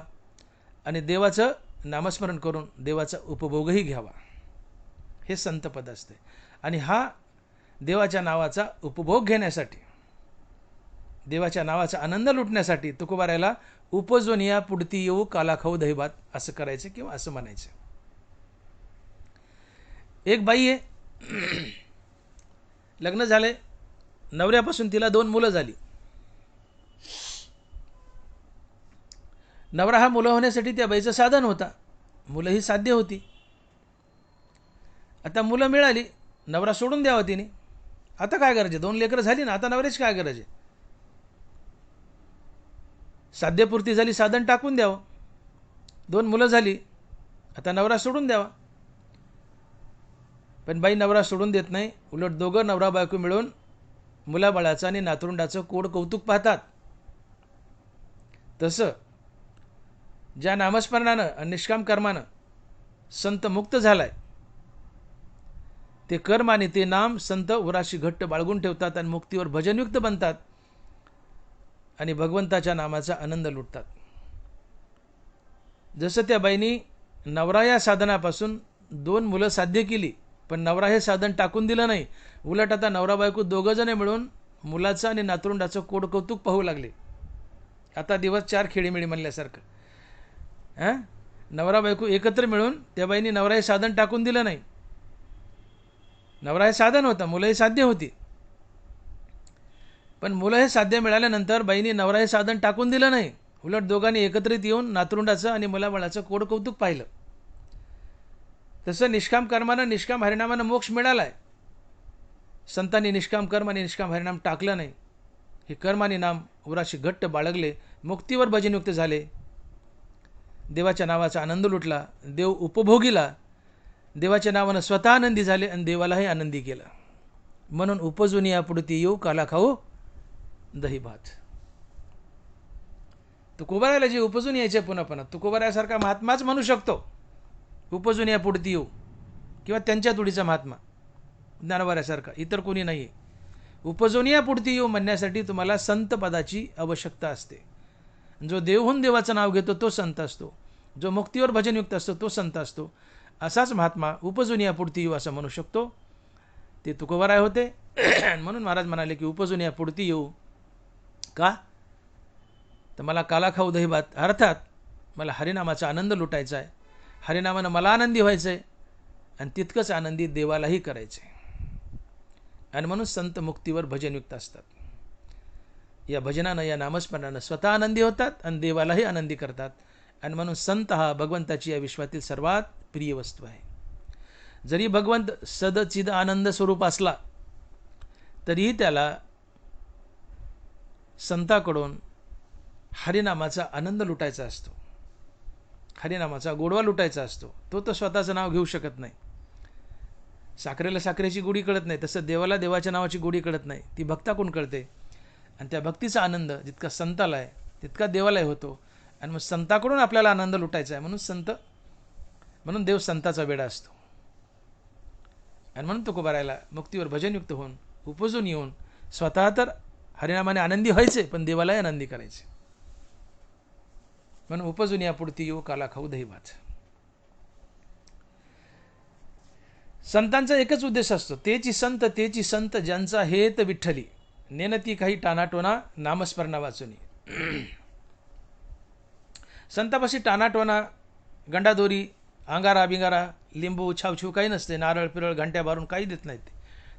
आणि देवाचं नामस्मरण करून देवाचा उपभोगही घ्यावा. हे संतपद असते. आणि हा देवाच्या नावाचा उपभोग घेण्यासाठी, देवाच्या नावाचा आनंद लुटण्यासाठी तुकोबारायला उपजोनिया पुढती येऊ काला खाऊ दही भात असं करायचं किंवा असं म्हणायचं. एक बाई आहे, लग्न झाले, नवऱ्यापासून तिला 2 मुलं झाली. नवरा हा मुलं होण्यासाठी त्या बाईचं साधन होता, मुलं ही साध्य होती. आता मुलं मिळाली, नवरा सोडून द्यावा तिने, आता काय गरज आहे? 2 लेकरं झाली ना, आता नवऱ्याची काय गरज आहे? साध्यपूर्ती झाली, साधन टाकून द्यावं. 2 मुलं झाली, आता नवरा सोडून द्यावा. पण बाई नवरा सोडून देत नाही. उलट दोघं नवरा बायको मिळून मुलाबाळाचं आणि नातरुंडाचं कोड कौतुक पाहतात. तसं ज्या नामस्मरणानं आणि निष्काम कर्मानं संत मुक्त झालाय, ते कर्म आणि ते नाम संत उराशी घट्ट बाळगून ठेवतात आणि मुक्तीवर भजनयुक्त बनतात आणि भगवंताच्या नामाचा आनंद लुटतात. जसं त्या बाईनी नवरा या साधनापासून 2 मुलं साध्य केली, पण नवरा हे साधन टाकून दिलं नाही. उलट आता नवरा बायको दोघं जण मिळून मुलाचं आणि नातरुंडाचं कोड कौतुक पाहू लागले. आता दिवस 4 खेळीमेळी म्हणल्यासारखं. नवरा बायको एकत्र मिळून त्या बाईनी नवरा हे साधन टाकून दिलं नाही. नवरा हे साधन होतं, मुलं हे साध्य होती. पण मुलं हे साध्य मिळाल्यानंतर बाईनी नवरा हे साधन टाकून दिलं नाही. उलट दोघांनी एकत्रित येऊन नातरुंडाचं आणि मुलाबाळाचं कोड कौतुक पाहिलं. तसं निष्काम कर्मानं, निष्काम हरिनामानं मोक्ष मिळालाय. संतांनी निष्काम कर्म आणि निष्काम हरिनाम टाकलं नाही. हे कर्म आणि नाम उराशी घट्ट बाळगले, मुक्तीवर भजनयुक्त झाले, देवाच्या नावाचा आनंद लुटला, देव उपभोगीला, देवाच्या नावानं स्वतः आनंदी झाले आणि देवालाही आनंदी केलं. म्हणून उपजून या पुढती येऊ, काला खाऊ दही भात. तुकोबारायला जे उपजून यायचे पुन्हा पुन्हा, तुकोबारायासारखा महात्माच म्हणू शकतो उपजून या पुढती येऊ, किंवा त्यांच्या तुडीचा महात्मा ज्ञानोबारायासारखा, इतर कोणी नाही आहे. उपजून या पुढती येऊ म्हणण्यासाठी तुम्हाला संत पदाची आवश्यकता असते. जो देवहून देवाचं नाव घेतो तो संत असतो. जो मुक्तीवर भजनयुक्त असतो तो संत असतो. असाच महात्मा उपजून या पुढती येऊ असं म्हणू शकतो. ते तुकोबाराय होते. म्हणून महाराज म्हणाले की उपजून या पुढती येऊ. का? तर मला काला खाऊ दही भात, अर्थात मला हरिनामाचा आनंद लुटायचा आहे. हरिनामानं मला आनंदी व्हायचं आहे आणि तितकंच आनंदी देवालाही करायचं आहे. आणि म्हणून संत मुक्तीवर भजनयुक्त असतात. या भजनानं, या नामस्मरणानं स्वतः आनंदी होतात आणि देवालाही आनंदी करतात. आणि म्हणून संत हा भगवंताची या विश्वातील सर्वात प्रिय वस्तू आहे. जरी भगवंत सदचिद आनंद स्वरूप असला तरीही त्याला संताकडून हरिनामाचा आनंद लुटायचा असतो, हरिनामाचा गोडवा लुटायचा असतो. तो तर स्वतःचं नाव घेऊ शकत नाही. साखरेला साखरेची गोडी कळत नाही, तसं देवाला देवाच्या नावाची गोडी कळत नाही. ती भक्ताकडून कळते. आणि त्या भक्तीचा आनंद जितका संताला आहे तितका देवालाही होतो. आणि मग संताकडून आपल्याला आनंद लुटायचा आहे, म्हणून देव संताचा वेडा असतो. आणि म्हणून तुकोबारायला मुक्तीवर भजनयुक्त होऊन उपजून येऊन स्वतः तर हरिनामाने आनंदी व्हायचे, पण देवालाही आनंदी करायचे. म्हणून उपजून या पुढती येऊ, काला खाऊ दही भात. संतांचा एकच उद्देश असतो, तेची संत ज्यांचा हेत विठ्ठली, नेनती काही टानाटोना नामस्मरणा वाचुनी. संतापाशी टानाटोना, गंडादोरी, अंगारा बिंगारा, लिंबू छावछू काही नसते. नारळ पिरळ घंट्या बारून काही देत नाहीत.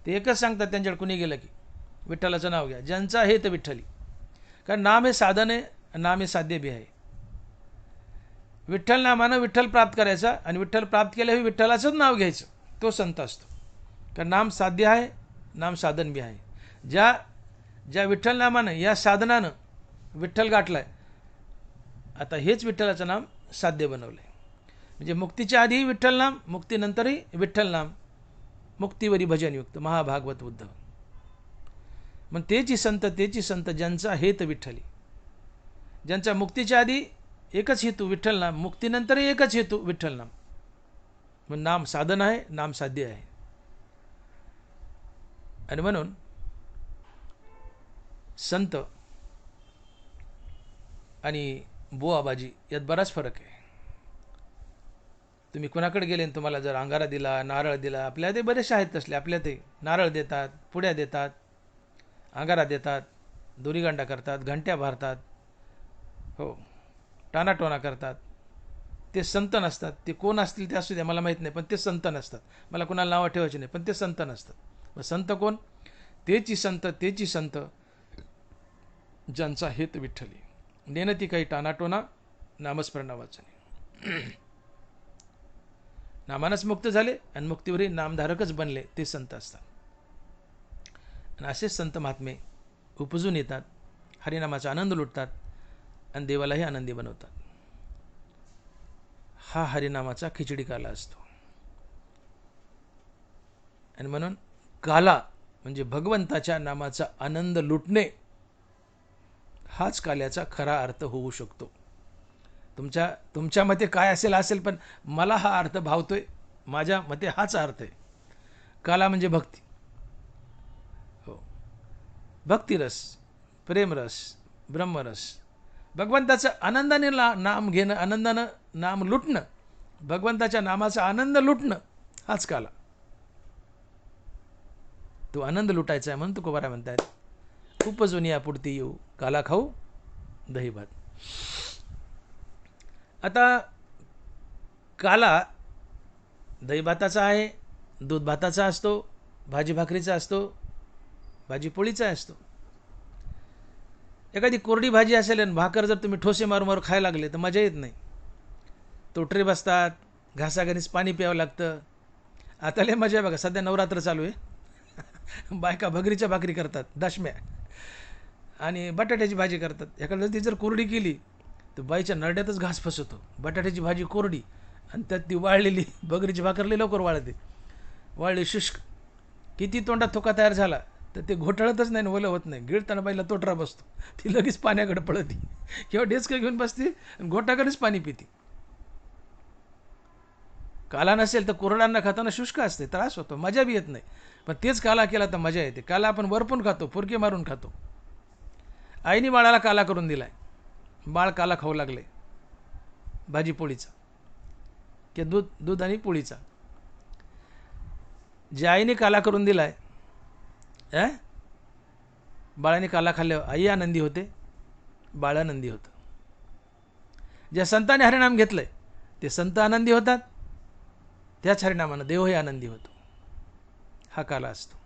ते एकच सांगतात त्यांच्याकडे कुणी गेलं की विठ्ठलाचं नाव घ्या, ज्यांचा हेत विठ्ठली. कारण नाम हे साधन आहे, नाम हे साध्य बी आहे. विठ्ठल नामानं विठ्ठल प्राप्त करायचा आणि विठ्ठल प्राप्त केल्यावर विठ्ठलाचंच नाव घ्यायचं, तो संत असतो. कारण नाम साध्य आहे, नाम साधन बी आहे. ज्या विठ्ठल नामानं, या साधनानं विठ्ठल गाठलाय, आता हेच विठ्ठलाचं नाम साध्य बनवलं आहे. म्हणजे मुक्तीच्या आधीही विठ्ठल नाम, मुक्तीनंतरही विठ्ठल नाम, मुक्तीवरी भजनयुक्त महाभागवत उद्धव. मग तेची संत ज्यांचा हेत विठ्ठली, ज्यांचा मुक्तीच्या आधी एकच हेतू विठ्ठल नाम, मुक्तीनंतरही एकच हेतू विठ्ठल नाम. मग नाम साधन आहे, नाम साध्य आहे. आणि म्हणून संत आणि बुवाबाजी यात बराच फरक आहे. तुम्ही कुणाकडे गेले आणि तुम्हाला जर अंगारा दिला, नारळ दिला, आपल्या ते बरेचसे आहेत तसले, आपल्या ते नारळ देतात, पुड्या देतात, अंगारा देतात, दोरीगांडा करतात, घंट्या भरतात, हो, टानाटोना करतात. ते संत नसतात. ते कोण असतील ते असू द्या, मला माहीत नाही, पण ते संत नसतात. मला कुणाला नावं ठेवायचे नाही, पण ते संत नसतात. मग संत कोण? तेची संत ज्यांचा हेत विठ्ठली, नेनती काही टानाटोना नामस्मरणा वाचने. नामानच मुक्त झाले आणि मुक्तीवरही नामधारकच बनले, ते संत असतात. आणि असेच संत महात्मे उपजून येतात, हरिनामाचा आनंद लुटतात आणि देवालाही आनंदी बनवतात. हा हरिनामाचा खिचडी काला असतो. आणि म्हणून काला म्हणजे भगवंताच्या नामाचा आनंद लुटणे, हाच काल्याचा खरा अर्थ होऊ शकतो. तुमच्या मते काय असेल, पण मला हा अर्थ भावतोय. माझ्या मते हाच अर्थ आहे. काला म्हणजे भक्ती. हो, भक्तिरस, प्रेमरस, ब्रह्मरस, भगवंताचं आनंदाने नाम घेणं, आनंदानं नाम लुटणं, भगवंताच्या नामाचा आनंद लुटणं, हाच काला. तो आनंद लुटायचा आहे म्हणून तुकोबारा म्हणतात, उपजून या पुढती येऊ, काला खाऊ दही भात. आता काला दही भाताचा आहे, दूध भाताचा असतो, भाजी भाकरीचा असतो, भाजी पोळीचा असतो. एखादी कोरडी भाजी असेल आणि भाकर जर तुम्ही ठोसे मारू मारू खायला लागले तर मजा येत नाही. तोटरे बसतात, घासाघानीच पाणी प्यावं लागतं. आता लय मजा आहे बघा, सध्या नवरात्र चालू आहे. बायका भगरीच्या भाकरी करतात, दशम्या, आणि बटाट्याची भाजी करतात. एखाद्या ती जर कोरडी केली तर बाईच्या नरड्यातच घास फसवतो. बटाट्याची भाजी कोरडी आणि त्यात ती वाळलेली भगरीची भाकरली लवकर वाळते, वाळली शुष्क. किती तोंडात थोका तयार झाला तर ते घोटाळतच नाही, ओलं होत नाही. गिळताना बाईला तोटरा बसतो, ती लगेच पाण्याकडे पळती किंवा डेस्क घेऊन बसते आणि घोटाकडेच पाणी पिते. काला नसेल तर कोरडांना खाताना शुष्क असते, त्रास होतो, मजा बी येत नाही. पण तेच काला केला तर मजा येते. काला आपण वरपून खातो, फुरके मारून खातो. आईने बाळाला काला करून दिलाय, बाळ काला खाऊ लागले, भाजी पोळीचा किंवा दूध आणि पोळीचा. ज्या आईने काला करून दिलाय, बाळाने काला खाल्ल्यावर आई आनंदी होते, बाळ आनंदी होतं. ज्या संतांनी हरिनाम घेतलंय ते संत आनंदी होतात, त्याच हरिनामानं देवही आनंदी होतो. हा काला असतो.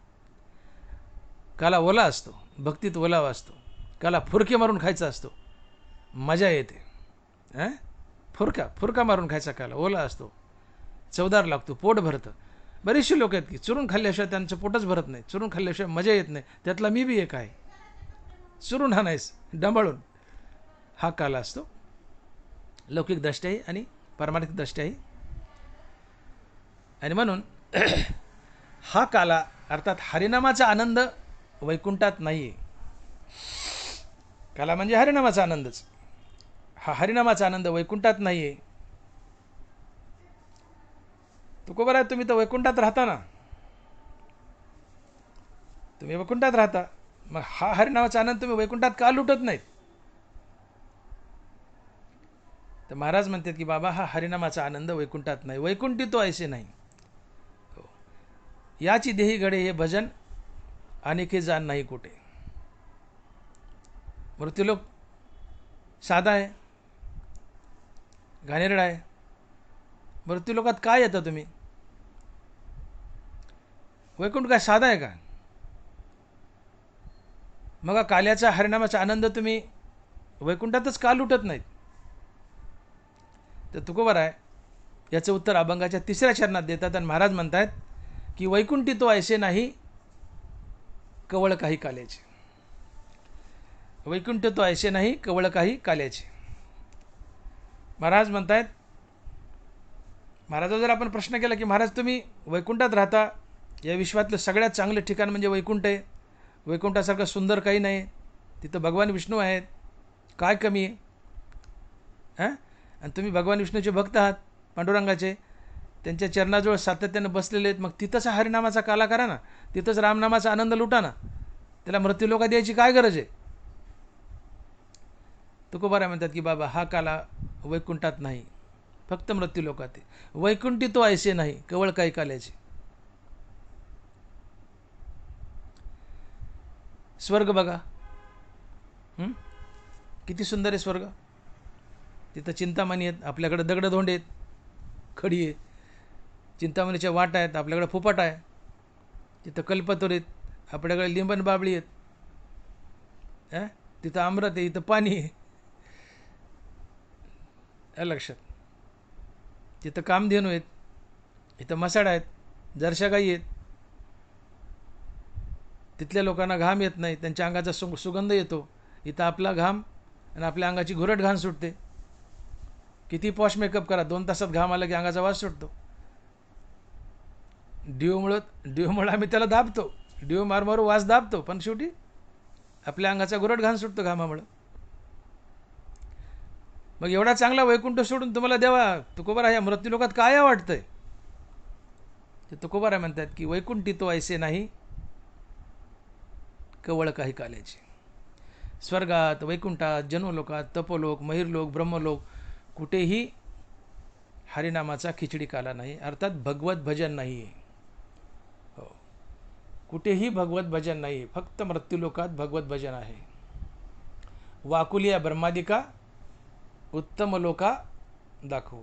काला ओला असतो, भक्तीत ओलावा असतो. काला फुरके मारून खायचा असतो, मजा येते. फुरका मारून खायचा काला ओला असतो, चवदार लागतो, पोट भरतं. बरेचसे लोक आहेत की चुरून खाल्ल्याशिवाय त्यांचं पोटच भरत नाही, चुरून खाल्ल्याशिवाय मजा येत नाही. त्यातला मी बी एक आहे. चुरून हा नाहीस, डंबाळून. हा काला असतो, लौकिक दृष्ट्याही आणि पारमार्थिक दृष्ट्याही. आणि म्हणून हा काला अर्थात हरिनामाचा आनंद वैकुंठात नाही आहे. काला म्हणजे हरिनामाचा आनंदच. हा हरिनामाचा आनंद वैकुंठात नाही आहे. तुकोबारा, तुम्ही तर वैकुंठात राहता ना, तुम्ही वैकुंठात राहता, मग हा हरिनामाचा आनंद तुम्ही वैकुंठात का लुटत नाहीत? तर महाराज म्हणतात की बाबा, हा हरिनामाचा आनंद वैकुंठात नाही, वैकुंठी तो ऐसे नाही. याची देही घडे हे भजन अनेके जाण नाही कुठे. मृत्यूलोक साधा आहे, घाणेरडा आहे. मृत्यूलोकात काय येतं तुम्ही? वैकुंठ काय साधा आहे का? मग काल्याचा हरिनामाचा आनंद तुम्ही वैकुंठातच का लुटत नाहीत? तर तुकोबार आहे याचं उत्तर अभंगाच्या 3ऱ्या चरणात देतात आणि महाराज म्हणतात की वैकुंठी तो ऐसे नाही कवळ काही काल्याचे. वैकुंठ तो ऐसे नाही कवळ काही काल्याचे. महाराज म्हणतात, महाराजा जर आपण प्रश्न केला की महाराज तुम्ही वैकुंठात राहता, या विश्वातलं सगळ्यात चांगलं ठिकाण म्हणजे वैकुंठ आहे, वैकुंठासारखं सुंदर काही नाही, तिथं भगवान विष्णू आहेत, काय कमी आहे? आणि तुम्ही भगवान विष्णूचे भक्त आहात, पांडुरंगाचे, त्यांच्या चरणाजवळ सातत्यानं बसलेले आहेत, मग तिथंच हरिनामाचा काला करा ना, तिथंच रामनामाचा आनंद लुटा ना. त्याला मृत्यूलोकात द्यायची काय गरज आहे? तुकोबारा म्हणतात की बाबा, हा काला वैकुंठात नाही, फक्त मृत्यूलोकात आहे. वैकुंठी तो ऐसे नाही कवळ काही काल्याचे. स्वर्ग बघा, किती सुंदर आहे स्वर्ग. तिथं चिंतामणी आहेत, आपल्याकडे दगडधोंडे आहेत, खडी आहे. चिंतामणीच्या वाटा आहेत, आपल्याकडे फुपाट आहे. तिथं कल्पतरू आहेत, आपल्याकडे लिंबन बाबळी आहेत. तिथं अमृत आहे, इथं पाणी आहे. लक्षात. तिथं कामधेनू आहेत, इथं मसाड आहेत, जरशा गाई आहेत. तिथल्या लोकांना घाम येत नाही, त्यांच्या अंगाचा सुगंध येतो. इथं आपला घाम आणि आपल्या अंगाची घुरट घाण सुटते. किती पॉश मेकअप करा, 2 तासात घाम आला की अंगाचा वास सुटतो. डिओमुळं आम्ही त्याला दाबतो, डिओ मारू वास दाबतो, पण शेवटी आपल्या अंगाचा घुरट घाण सुटतो घामामुळं. मग एवढा चांगला वैकुंठ सोडून तुम्हाला देवा, तुकोबारा ह्या मृत्यू लोकात काय वाटतंय? ते तुकोबारा म्हणतात की वैकुंठी तो ऐसे नाही कवळ काही काल्याचे. स्वर्गात, वैकुंठात, जनोलोकात, तपोलोक, महिरलोक, ब्रह्मलोक कुठेही हरिनामाचा खिचडी काला नाही, अर्थात भगवत भजन नाही आहे. हो, कुठेही भगवत भजन नाही, फक्त मृत्यूलोकात भगवत भजन आहे. वाकुलिया ब्रह्मादिका उत्तम लोका दाखवू.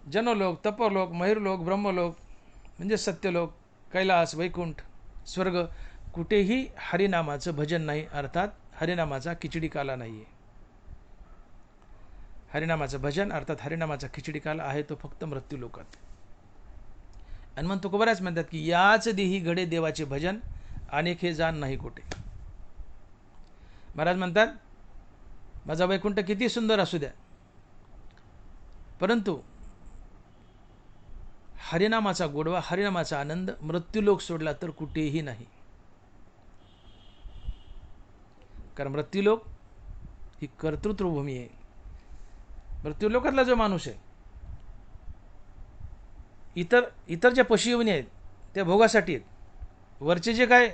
जनोलोक, तपोलोक, महिरलोक, ब्रह्मलोक म्हणजे सत्यलोक, कैलास, वैकुंठ, स्वर्ग कुठेही हरिनामाचं भजन नाही, अर्थात हरिनामाचा खिचडी काला नाही आहे. हरिनामाचं भजन अर्थात हरिनामाचा खिचडी काल आहे तो फक्त मृत्यू लोकात. आणि मग तुकोबाराच म्हणतात की याच देही घडे देवाचे भजन, अनेक हे जाण नाही कोठे. महाराज म्हणतात माझा वैकुंठ किती सुंदर असू द्या, परंतु हरिनामाचा गोडवा, हरिनामाचा आनंद मृत्यूलोक सोडला तर कुठेही नाही. कारण मृत्यूलोक ही कर्तृत्वभूमी आहे. मृत्यूलोकातला जो माणूस आहे, इतर ज्या पशुयोनी आहेत त्या भोगासाठी आहेत. वरचे जे काय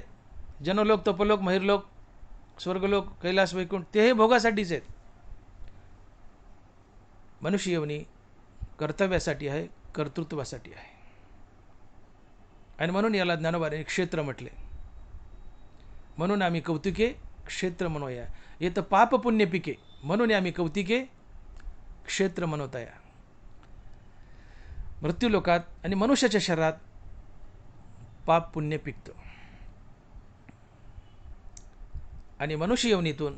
जनलोक, तपलोक, महिरलोक, स्वर्गलोक, कैलास, वैकुंठ तेही भोगासाठीच आहेत. मनुष्य योनी कर्तव्यासाठी आहे, कर्तृत्वासाठी आहे. आणि म्हणून याला ज्ञानोबाने क्षेत्र म्हटले. म्हणून आम्ही कौतुके क्षेत्र म्हणूया, येतं पाप पुण्य पिके, म्हणून आम्ही कौतिके क्षेत्र म्हणवताया. मृत्यूलोकात आणि मनुष्याच्या शरीरात पाप पुण्य पिकतं. आणि मनुष्य योनीतून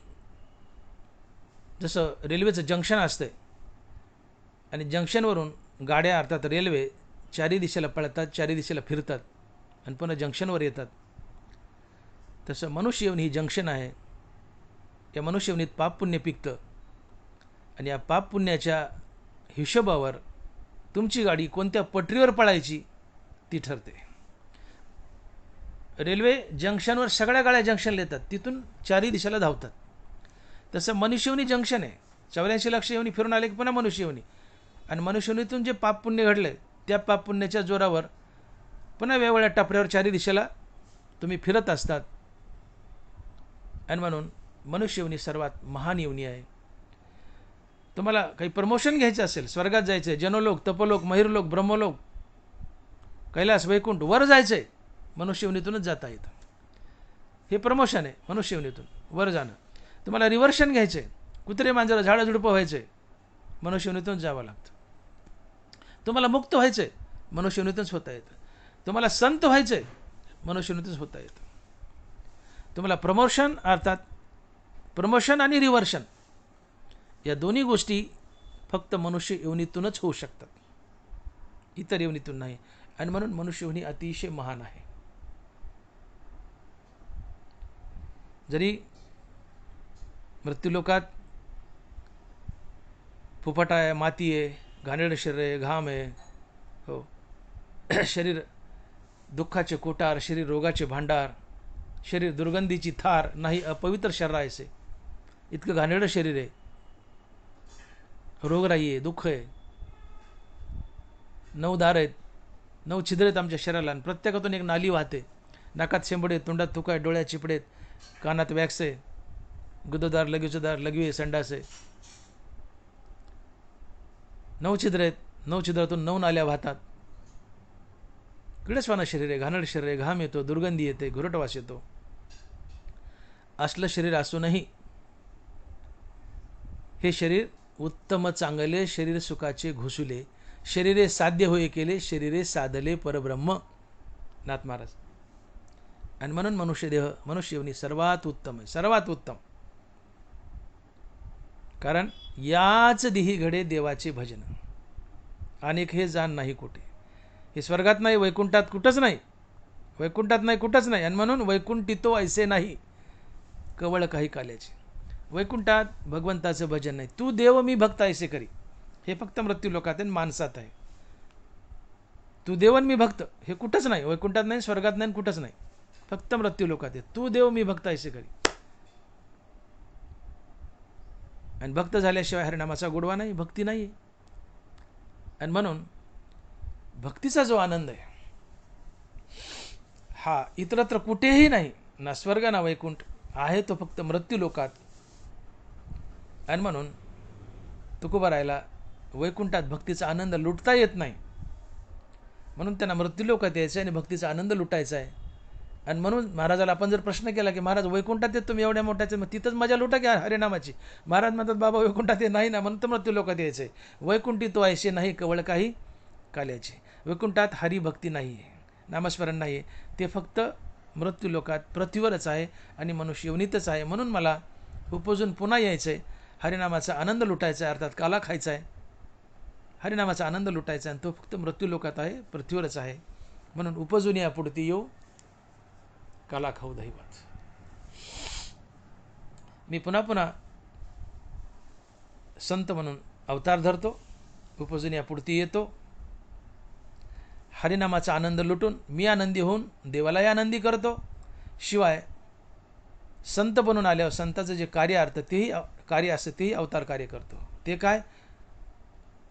जसं रेल्वेचं जंक्शन असतं आणि जंक्शनवरून गाड्या अर्थात रेल्वे चारी दिशेला पळतात, चारी दिशेला फिरतात आणि पुन्हा जंक्शनवर येतात, तसं मनुष्य योनी ही जंक्शन आहे. या मनुष्य योनीत पाप पुण्य पिकतं आणि या पाप पुण्याच्या हिशोबावर तुमची गाडी कोणत्या पटरीवर पळायची ती ठरते. रेल्वे जंक्शनवर सगळ्या गाड्या जंक्शनला येतात, तिथून चारी दिशेला धावतात. तसं मनुष्ययोनी जंक्शन आहे. 84 लाख योनी फिरून आले की पुन्हा मनुष्ययोनी, आणि मनुष्ययोनीतून जे पाप पुण्य घडले त्या पाप पुण्याच्या जोरावर पुन्हा वेगवेगळ्या टपऱ्यावर चारी दिशेला तुम्ही फिरत असतात. आणि म्हणून मनुष्ययोनी सर्वात महान योनी आहे. तुम्हाला काही प्रमोशन घ्यायचं असेल, स्वर्गात जायचं आहे, जनोलोक, तपोलोक, महिरलोक, ब्रह्मलोक, कैलास, वैकुंठ वर जायचं आहे, मनुष्ययोनीतूनच जाता येतं. हे प्रमोशन आहे मनुष्ययोनीतून वर जाणं. तुम्हाला रिव्हर्शन घ्यायचं आहे, कुत्रे मांजरं झाडं झुडपं व्हायचं आहे, मनुष्ययोनीतून जावं लागतं. तुम्हाला मुक्त व्हायचं आहे, मनुष्ययोनीतूनच होता येतं. तुम्हाला संत व्हायचं आहे, मनुष्ययोनीतूनच होता येतं. तुम्हाला प्रमोशन अर्थात प्रमोशन आणि रिव्हर्शन या दोन्ही गोष्टी फक्त मनुष्य योनीतूनच होऊ शकतात, इतर योनीतून नाही. आणि म्हणून मनुष्य योनी अतिशय महान आहे. जरी मृत्यूलोकात फुफटा आहे, माती आहे, घाणेरडं शरीर आहे, घाम आहे, हो, शरीर दुःखाचे कोटार, शरीर रोगाचे भांडार, शरीर दुर्गंधीची थार, नाही अपवित्र शरीर आहे, इतकं घाणेरडं शरीर आहे, रोगराई आहे, दुःख आहे, 9 दार आहेत, 9 छिद्र आहेत आमच्या शरीराला, आणि प्रत्येकातून एक नाली वाहते. नाकात शेंबडे, तोंडात थुका आहे, डोळ्यात चिपडेत, कानात वॅक्स आहे, गुददार, लगवीचदार, लघवी आहे, संडास आहे. 9 छिद्र आहेत, 9 छिद्रातून 9 नाल्या वाहतात. किडसवाना शरीर आहे, घाणेरडं शरीर आहे, घाम येतो, दुर्गंधी येते, घुरटवास येतो. असलं शरीर असूनही हे शरीर उत्तम चांगले, शरीर सुखाचे घुसुले, शरीरे साध्य होय केले, शरीरे साधले परब्रह्म, नाथ महाराज. आणि म्हणून मनुष्यदेह, मनुष्ययोनी सर्वात उत्तम आहे, सर्वात उत्तम. कारण याच देही घडे देवाचे भजन, अनेक हे जाण नाही कोठे. हे स्वर्गात नाही, वैकुंठात कुठंच नाही, वैकुंठात नाही, कुठंच नाही. आणि म्हणून वैकुंठी तो ऐसे नाही कवळ काही काल्याचे. वैकुंठात भगवंताचं भजन नाही. तू देव मी भक्त ऐसे करी, हे फक्त मृत्यू लोकात आहे, माणसात आहे. तू देवन मी भक्त हे कुठंच नाही, वैकुंठात नाही, स्वर्गात नाही, कुठंच नाही, फक्त मृत्यू लोकात आहे. तू देव मी भक्त ऐसे करी. आणि भक्त झाल्याशिवाय हरिनामाचा गोडवा नाही, भक्ती नाही. आणि म्हणून भक्तीचा जो आनंद आहे हा इतरत्र कुठेही नाही, ना स्वर्ग ना वैकुंठ आहे, तो फक्त मृत्यू लोकात. आणि म्हणून तुकोबारायला वैकुंठात भक्तीचा आनंद लुटता येत नाही, म्हणून त्यांना मृत्यू लोकात यायचं आहे आणि भक्तीचा आनंद लुटायचा आहे. आणि म्हणून महाराजाला आपण जर प्रश्न केला की महाराज वैकुंठात येत तुम्ही एवढ्या मोठ्याचे, मग तिथंच मजा लुटा की हरिनामाची. महाराज म्हणतात बाबा वैकुंठात ये नाही ना, म्हणून तर मृत्यू लोकात यायचं आहे. वैकुंठी तो ऐसे नाही कवळ काही काल्याचे. वैकुंठात हरिभक्ती नाही आहे, नामस्मरण नाही आहे, ते फक्त मृत्यू लोकात पृथ्वीवरच आहे आणि मनुष्य योनीतच आहे. म्हणून मला उपजून पुन्हा यायचं आहे, हरिनामाचा आनंद लुटायचा आहे, अर्थात काला खायचा आहे, हरिनामाचा आनंद लुटायचा आहे. आणि तो फक्त मृत्यू लोकात आहे, पृथ्वीवरच आहे. म्हणून उपजून या पुढती येऊ काला खाऊ दैवात. मी पुन्हा पुन्हा संत म्हणून अवतार धरतो, उपजून या पुढती येतो, हरिनामाचा आनंद लुटून मी आनंदी होऊन देवालाही आनंदी करतो. शिवाय संत बनून आल्यावर संताचं जे कार्य अर्थ तेही कार्य असतं तेही अवतार कार्य करतो. ते काय?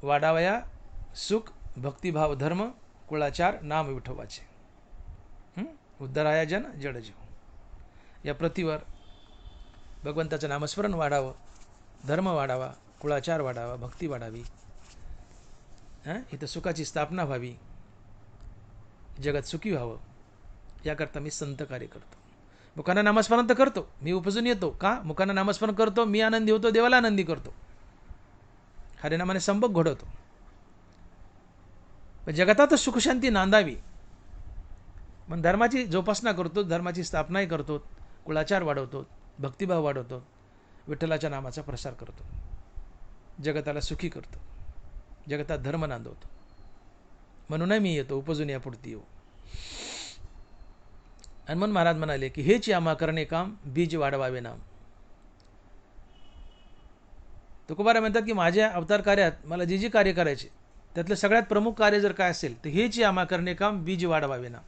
वाडावया सुख भक्तिभाव धर्म कुळाचार नाम विठोबाचे, उद्धराया जन जडजीव. या पृथ्वीवर भगवंताचं नामस्मरण वाढावं, धर्म वाढावा, कुळाचार वाढावा, भक्ती वाढावी, इथं सुखाची स्थापना व्हावी, जगत सुखी व्हावं, याकरता मी संत कार्य करतो. मुखानं नामस्मरण तर करतो, मी उपजून येतो का? मुखानं नामस्मरण करतो, मी आनंदी होतो, देवाला आनंदी करतो, हरिनामाने संभोग घडवतो. पण जगतातच सुखशांती नांदावी मग धर्माची जोपासना करतो, धर्माची स्थापनाही करतो, कुळाचार वाढवतो, भक्तिभाव वाढवतो, विठ्ठलाच्या नामाचा प्रसार करतो, जगताला सुखी करतो, जगतात धर्म नांदवतो. म्हणूनही मी येतो, उपजून या पुढती येऊ. आणि म्हणून महाराज म्हणाले की हेच आम्हा करणे काम, बीज वाढवावे नाम. तुकोबाराय म्हणतात की माझ्या अवतार कार्यात मला जी कार्य करायचे त्यातलं सगळ्यात प्रमुख कार्य जर काय असेल तर हेच आम्हा करणे काम, बीज वाढवावे नाम.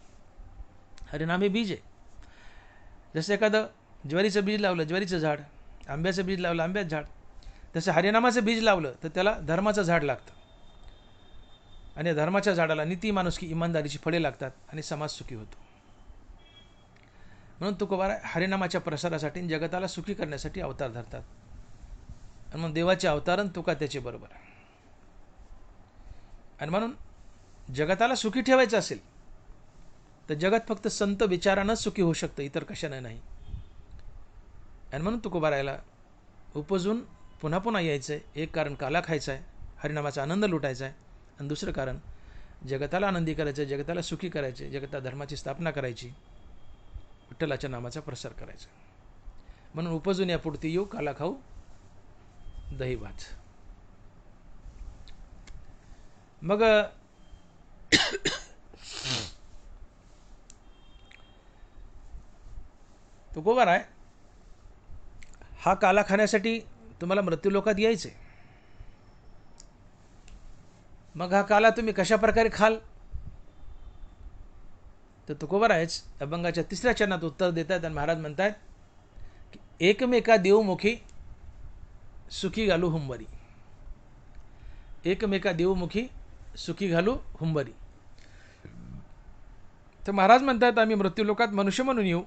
हरिनाम हे बीज आहे. जसं एखादं ज्वारीचं बीज लावलं, ज्वारीचं झाड, आंब्याचं बीज लावलं, आंब्याचं झाड, तसं हरिनामाचं बीज लावलं तर त्याला धर्माचं झाड लागतं. आणि धर्माच्या झाडाला नीती, माणुसकी, इमानदारीची फळे लागतात आणि समाज सुखी होतो. म्हणून तुकोबाराय हरिनामाच्या प्रसारासाठी जगताला सुखी करण्यासाठी अवतार धरतात. आणि मग देवाचे अवतारण तुका त्याचे बरोबर. आणि म्हणून जगताला सुखी ठेवायचं असेल तर जगत फक्त संत विचारानंच सुखी होऊ शकतं, इतर कशाने नाही. आणि म्हणून तुकोबारायला उपजून पुन्हा पुन्हा यायचं आहे. एक कारण काला खायचा आहे, हरिनामाचा आनंद लुटायचा आहे. आणि दुसरं कारण जगताला आनंदी करायचं, जगताला सुखी करायचे, जगतात धर्माची स्थापना करायची, विठ्ठलाच्या नामाचा प्रसार करायचा. म्हणून उपजून या पुढती येऊ काला खाऊ दही भात. मग तुकोबाराय हा काला खाण्यासाठी तुम्हाला मृत्यू लोकात यायचे. मग हा काला तुम्ही कशा प्रकारे खाल? तर तुकोबारायच अभंगाच्या 3ऱ्या चरणात उत्तर देतात आणि महाराज म्हणतात की एकमेका देवमुखी सुखी घालू हुंबरी. एकमेका देवमुखी सुखी घालू हुंबरी. तर महाराज म्हणतात आम्ही मृत्यू लोकात मनुष्य म्हणून येऊ,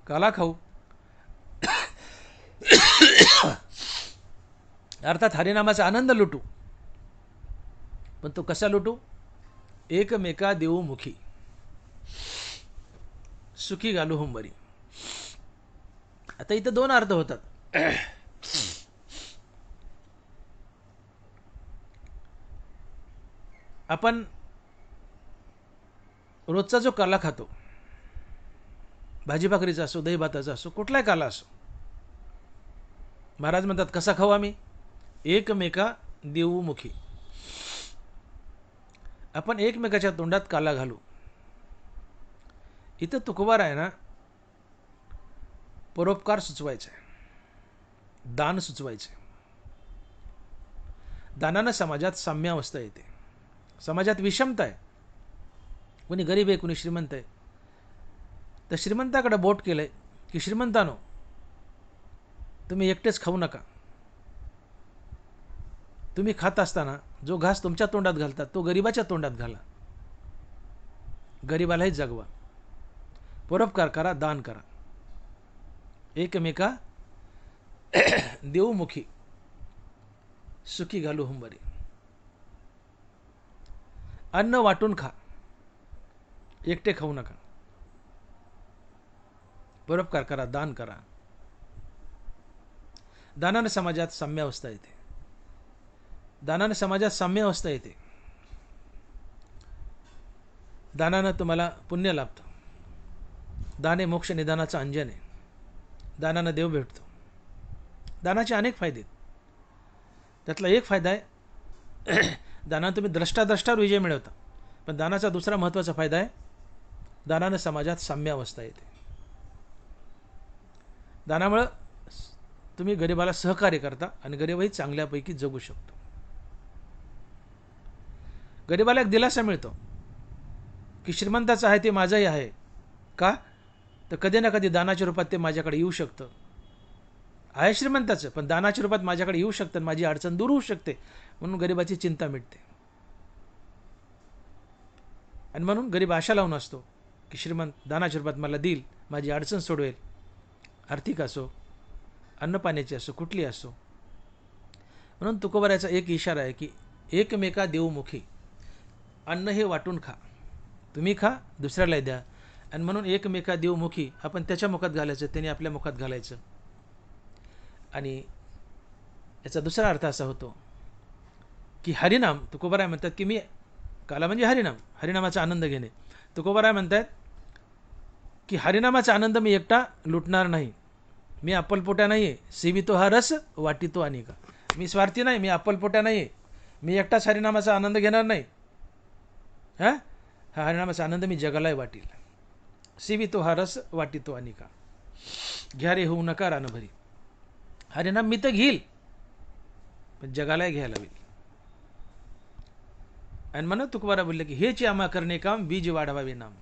काला खाऊ, अर्थात हरिनामाचा आनंद लुटू. पण तो कसा लुटू? एकमेका देवमुखी सुखी घालू हुंबरी. आता इथं 2 अर्थ होतात. आपण रोजचा जो काला खातो, भाजी भाकरीचा असो, दही भाताचा असो, कुठलाही काला असो, महाराज म्हणतात कसा खाऊ आम्ही? एकमेका देवमुखी. आपण एकमेकाच्या तोंडात काला घालू. इथं तुकोबारायांना परोपकार सुचवायचा आहे, दान सुचवायचं आहे. दानानं समाजात साम्यावस्था येते. समाजात विषमता आहे, कोणी गरीब आहे कोणी श्रीमंत आहे, तर श्रीमंताकडे बोट केलंय की श्रीमंतानो तुम्ही एकटेच खाऊ नका, तुम्ही खात असताना जो घास तुमच्या तोंडात घालतात तो गरिबाच्या तोंडात घाला, गरिबालाही जगवा, परोपकार करा, दान करा. एकमेका देऊमुखी सुखी घालू हुंबरी. अन्न वाटून खा, एकटे खाऊ नका, परोपकार करा, दान करा. दानाने समाजात साम्यावस्था येते. दानाने समाजात साम्यावस्था येते. दानानं तुम्हाला पुण्य लाभतं. दान हे मोक्ष निदानाचं अंजन आहे. दानानं देव भेटतो. दानाचे अनेक फायदे आहेत. त्यातला एक फायदा आहे दानानं तुम्ही द्रष्टाद्रष्टावर विजय मिळवता. पण दानाचा दुसरा महत्त्वाचा फायदा आहे, दानानं समाजात साम्यावस्था येते. दानामुळं तुम्ही गरिबाला सहकार्य करता आणि गरीबही चांगल्यापैकी जगू शकतो. गरिबाला एक दिलासा मिळतो की श्रीमंताचं आहे ते माझंही आहे. का? तर कधी ना कधी दानाच्या रूपात ते माझ्याकडे येऊ शकतं. आहे श्रीमंताचं, पण दानाच्या रूपात माझ्याकडे येऊ शकतं, माझी अडचण दूर होऊ शकते, म्हणून गरिबाची चिंता मिटते. आणि म्हणून गरीब आशा लावून असतो की श्रीमंत दानाच्या रूपात मला देईल, माझी अडचण सोडवेल, आर्थिक असो, अन्नपाण्याची असो, कुठली असो. म्हणून तुकोबाराचा एक इशारा आहे की एकमेका देऊमुखी, अन्न हे वाटून खा, तुम्ही खा, दुसऱ्याला द्या. आणि म्हणून एकमेका देऊमुखी, आपण त्याच्या मुखात घालायचं, त्याने आपल्या मुखात घालायचं. आणि याचा दुसरा अर्थ असा होतो की हरिनाम, तुकोबाराय म्हणतात की मी काला म्हणजे हरिनाम, हरिनामाचा आनंद घेणे. तुकोबाराय म्हणतात की हरिनामाचा आनंद मी एकटा लुटणार नाही, मी अप्पलपोट्या नाही आहे, सेवितो हा रस वाटितो अनेका. मी स्वार्थी नाही, मी अप्पलपोट्या नाही आहे, मी एकटाच हरिनामाचा आनंद घेणार नाही. हा हरिनामाचा आनंद मी जगालाही वाटील. सेवितो हा रस वाटितो अनेका, घ्या रे होऊ नका रानभरी. हरिनाम मी तर घेईल, पण जगालाही घ्यायला होईल. आणि म्हणून तुकोबारा बोलले की हेच आम्हा करणे काम, बीज वाढवावे नाम.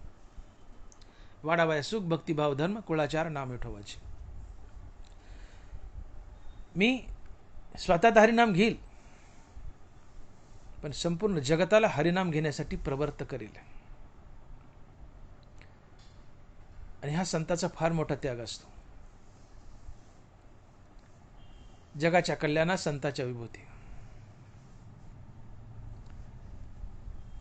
वाढावाय सुख भक्तिभाव धर्म, कुळाचार नाम विठोबाचे. मी स्वतः हरिनाम घेईल, पण संपूर्ण जगताला हरिनाम घेण्यासाठी प्रवृत्त करेल. आणि हा संताचा फार मोठा त्याग असतो. जगाच्या कल्याणात संताच्या विभूती.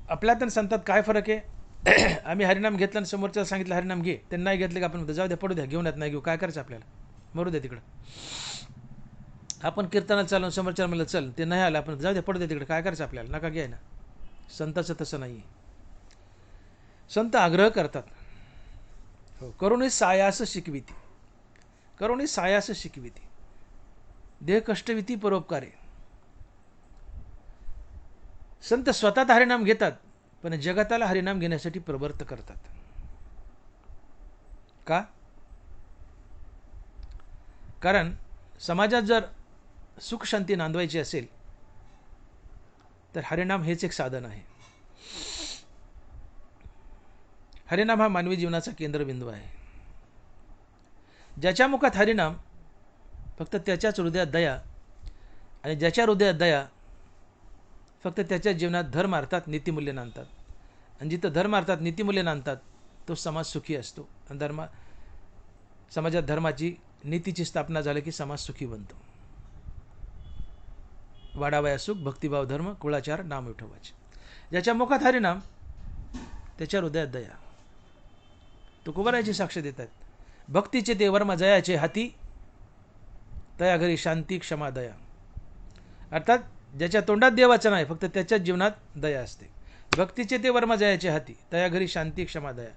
आपल्यात आणि संतात काय फरक आहे? आम्ही हरिनाम घेतलं आणि समोरच्याला सांगितलं हरिनाम घे, त्यांनी नाही घेतलं की आपण म्हणतो जाऊ द्या, पडू द्या, घेऊन येत नाही घेऊ, काय करायचं आपल्याला, मरू द्या तिकडं. आपण कीर्तनाला चालून समोरच्याला म्हणलं चल, ते नाही आलं, आपण जाऊ द्या, पडू द्या तिकडे, काय करायचं आपल्याला, नका घ्याय ना. संताचं तसं नाही आहे. संत आग्रह करतात, हो, करुणी सायास शिकविती, करुणी सायास शिकविती, देह कष्टविती परोपकारे. संत स्वतः हरिनाम घेतात, पण जगताला हरिनाम घेण्यासाठी प्रवृत्त करतात. का? कारण समाजात जर सुख शांती नांदवायची असेल तर हरिनाम हेच एक साधन आहे. हरिनाम हा मानवी जीवनाचा केंद्रबिंदू आहे. ज्याच्या मुखात हरिनाम, फक्त त्याच्याच हृदयात दया, आणि ज्याच्या हृदयात दया, फक्त त्याच्या जीवनात धर्म अर्थात नीतिमूल्य नांदतात. आणि जिथं धर्म अर्थात नीतिमूल्य नांदतात तो समाज सुखी असतो. आणि समाजात धर्माची नीतीची स्थापना झाली की समाज सुखी बनतो. वाढावया सुख भक्तिभाव धर्म, कुळाचार नाम विठोबाचे. ज्याच्या मुखात हरिनाम, त्याच्या हृदयात दया. तुकोबाराची साक्ष देतात, भक्तीचे ते वर्म जयाचे हाती, तया घरी शांती क्षमा दया. अर्थात ज्याच्या तोंडात देवाचं नाही, फक्त त्याच्याच जीवनात दया असते. भक्तीचे ते वर्म जयाचे हाती, तया घरी शांती क्षमा दया.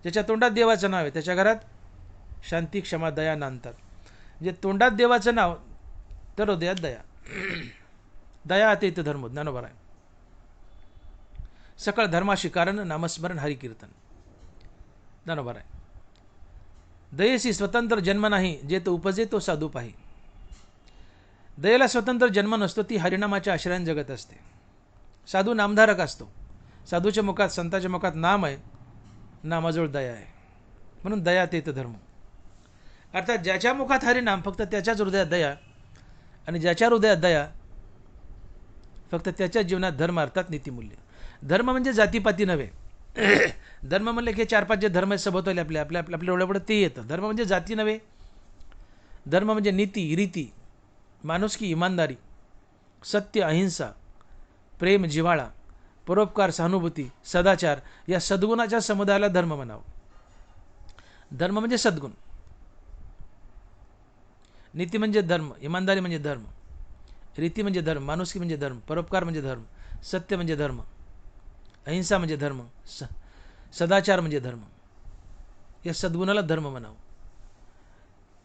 ज्याच्या तोंडात देवाचं नाव आहे त्याच्या घरात शांती क्षमा दया नांदतात. म्हणजे तोंडात देवाचं नाव तर हृदयात दया. दया अतित धर्म, ज्ञानोबा आहे. सकळ धर्माशी कारण नामस्मरण हरिकीर्तन. बरोबर आहे. दयेसी स्वतंत्र जन्म नाही, जे तो उपजे तो साधू पाही. दयेला स्वतंत्र जन्म नसतो, ती हरिनामाच्या आश्रयाने जगत असते. साधू नामधारक असतो. साधूच्या मुखात, संताच्या मुखात नाम आहे, नामाजवळ दया आहे. म्हणून दया तेच धर्म. अर्थात ज्याच्या मुखात हरिनाम फक्त त्याच्याच हृदयात दया, आणि ज्याच्या हृदयात दया फक्त त्याच्या जीवनात धर्म, अर्थात नीतिमूल्य. धर्म म्हणजे जातीपाती नव्हे. धर्म म्हणले की 4-5 जे धर्म सभोवताले आपल्या आपल्या आपल्या एवढं ते येतं. धर्म म्हणजे जाती नव्हे. धर्म म्हणजे नीती, रीती, माणुसकी, इमानदारी, सत्य, अहिंसा, प्रेम, जिव्हाळा, परोपकार, सहानुभूती, सदाचार या सद्गुणाच्या समुदायाला धर्म म्हणावं. धर्म म्हणजे सद्गुण. नीती म्हणजे धर्म, इमानदारी म्हणजे धर्म, रीती म्हणजे धर्म, माणुसकी म्हणजे धर्म, परोपकार म्हणजे धर्म, सत्य म्हणजे धर्म, अहिंसा म्हणजे धर्म, सदाचार म्हणजे धर्म. या सद्गुणाला धर्म म्हणावं.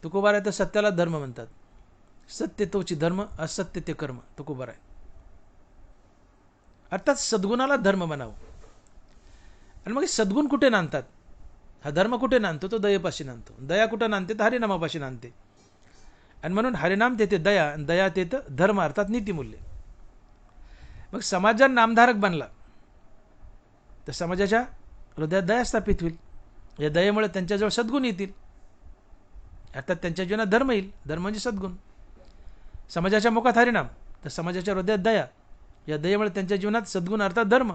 तुकोबार आहे तर सत्याला धर्म म्हणतात. सत्य तोची धर्म, असत्य ते कर्म. तुकोबार आहे. अर्थात सद्गुणाला धर्म म्हणावं. आणि मग सद्गुण कुठे नांदतात? हा धर्म कुठे नांदतो? तो दयेपाशी नांदतो. दया कुठे नांदते? तर हरिनामापाशी नांदते. आणि म्हणून हरिनाम तेथे दया, दया तेथे धर्म, अर्थात नीतिमूल्य. मग समाज जर नामधारक बनला तर समाजाच्या हृदयात दया स्थापित होईल. या दयेमुळे त्यांच्याजवळ सद्गुण येतील, अर्थात त्यांच्या जीवनात धर्म येईल. धर्म म्हणजे सद्गुण. समाजाच्या मुखात हरिनाम तर समाजाच्या हृदयात दया. या दयेमुळे त्यांच्या जीवनात सद्गुण, अर्थात धर्म.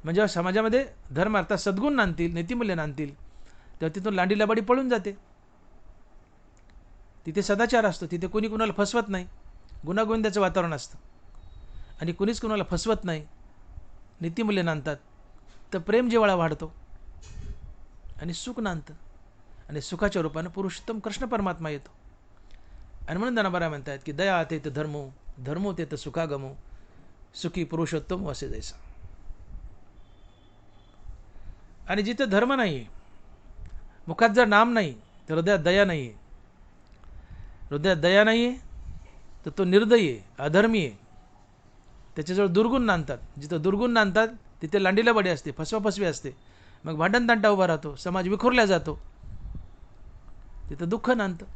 म्हणजे समाजामध्ये धर्म, अर्थात सद्गुण नांदतील, नीतिमूल्य नांदतील, तेव्हा तिथून लांडी लबाडी पळून जाते. तिथे सदाचार असतो. तिथे कोणी कुणाला फसवत नाही. गुणागोविंदाचं वातावरण असतं आणि कुणीच कुणाला फसवत नाही. नीतिमूल्य नांदतात. तर प्रेम जिव्हाळा वाढतो आणि सुख नांदतं. आणि सुखाच्या रूपानं पुरुषोत्तम कृष्ण परमात्मा येतो. आणि म्हणून ज्ञानोबा म्हणतात की दया तेथ धर्मो, धर्मो तेथ सुखागमो, सुखी पुरुषोत्तम असे जैसा. आणि जिथं धर्म नाही, मुखात जर नाम नाही, तर हृदयात दया नाही आहे. हृदयात दया नाही आहे तर तो निर्दयी आहे, अधर्मी आहे. त्याच्याजवळ दुर्गुण नांदतात. जिथं दुर्गुण नांदतात तिथे लांडीला बडी असते, फसवाफसवी असते. मग भांडण तांटा उभा राहतो, समाज विखुरला जातो, तिथं दुःख नांदतं.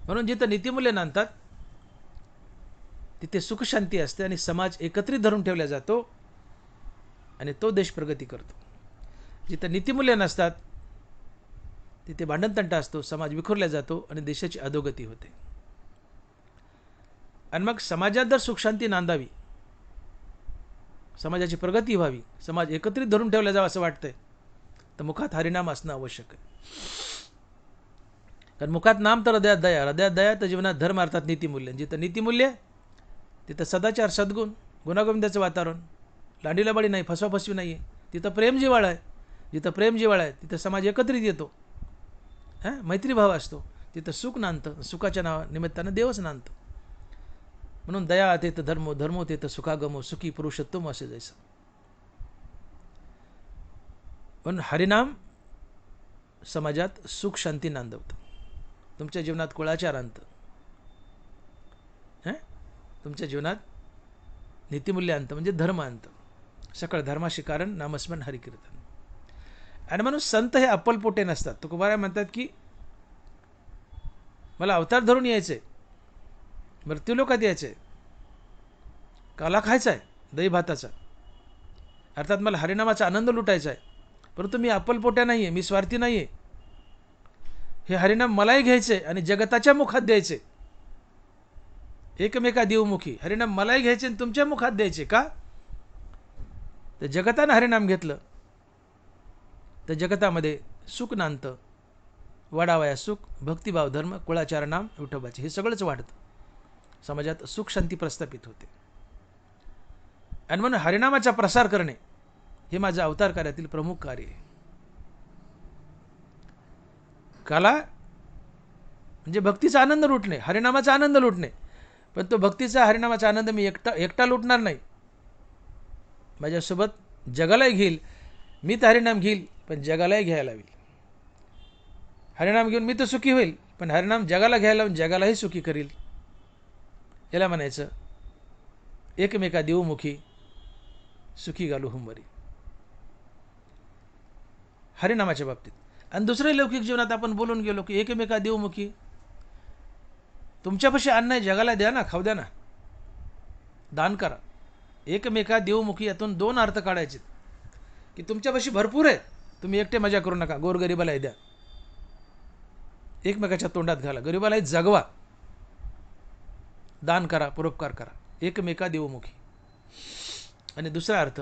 म्हणून जिथं नीतिमूल्य नांदतात तिथे सुखशांती असते आणि समाज एकत्रित धरून ठेवला जातो आणि तो देश प्रगती करतो. जिथं नीतिमूल्य नसतात तिथे भांडणतंटा असतो, समाज विखुरला जातो आणि देशाची अधोगती होते. आणि मग समाजात जर सुखशांती नांदावी, समाजाची प्रगती व्हावी, समाज एकत्रित धरून ठेवला जावा असं वाटतंय, तर मुखात हरिनाम असणं आवश्यक आहे. कारण मुखात नाम तर हृदयात दया, हृदयात दया तर जीवनात धर्म, अर्थात नीतिमूल्य. जिथं नीतिमूल्य तिथं सदाचार, सद्गुण, गुणागोविंदाचं वातावरण, लांडीलबाडी नाही, फसवाफसवी नाही आहे. तिथं प्रेम जिव्हाळा आहे. जिथं प्रेम जिव्हाळा आहे तिथं समाज एकत्रित येतो, मैत्रीभाव असतो. तिथं सुख नांदतं. सुखाच्या निमित्तानं देवच नांदतो. म्हणून दया तेथ धर्मो, धर्मो तेथ सुखागमो, सुखी पुरुषोत्तम असे जैसा. पण हरिनाम समाजात सुख शांती नांदवतं. तुमच्या जीवनात कुळाचार आणतं, तुमच्या जीवनात नीतिमूल्य आणतं, म्हणजे धर्म आणतं. सकळ धर्माशी कारण नामस्मरण, हरिकीर्तन. आणि म्हणून संत हे अप्पलपोटे नसतात. तुकोबाराय म्हणतात की मला अवतार धरून यायचंय, मृत्यूलोकात यायचंय, काला खायचा आहे दही भाताचा, अर्थात मला हरिनामाचा आनंद लुटायचा आहे. परंतु मी अप्पलपोट्या नाही आहे, मी स्वार्थी नाही आहे. हे हरिनाम मलाही घ्यायचे आणि जगताच्या मुखात द्यायचे. एकमेका देवमुखी हरिनाम मलाही घ्यायचे आणि तुमच्या मुखात द्यायचे. का? तर जगतानं हरिनाम घेतलं तर जगतामध्ये सुख नांदतं. वाढावया सुख, भक्तिभाव, धर्म, कुळाचार, नाम, विठोबाचे हे सगळंच वाढतं. समाजात सुख शांती प्रस्थापित होते. आणि म्हणून हरिनामाचा प्रसार करणे हे माझं अवतार कार्यातील प्रमुख कार्य आहे. काला म्हणजे भक्तीचा आनंद लुटणे, हरिनामाचा आनंद लुटणे. पण तो भक्तीचा, हरिनामाचा आनंद मी एकटा लुटणार नाही. माझ्यासोबत जगालाही घेईल. मी तर हरिनाम घेईल पण जगालाही घ्यायला लावेल. हरिनाम घेऊन मी तर सुखी होईल, पण हरिनाम जगाला घ्यायला लावून जगालाही सुखी करील. याला म्हणायचं एकमेका देवमुखी सुखी घालू हुंबरी. हरिनामाच्या बाबतीत. आणि दुसऱ्या लौकिक जीवनात आपण बोलून गेलो की एकमेका देवमुखी. तुमच्यापाशी अन्न आहे, जगाला द्या ना, खाऊ द्या ना, दान करा. एकमेका देवमुखी यातून दोन अर्थ काढायचे की तुमच्यापाशी भरपूर आहे, तुम्ही एकटे मजा करू नका, गोरगरिबालाही द्या, एकमेकाच्या तोंडात घाला, गरिबालाही जगवा, दान करा, परोपकार करा, एकमेका देवमुखी. आणि दुसरा अर्थ,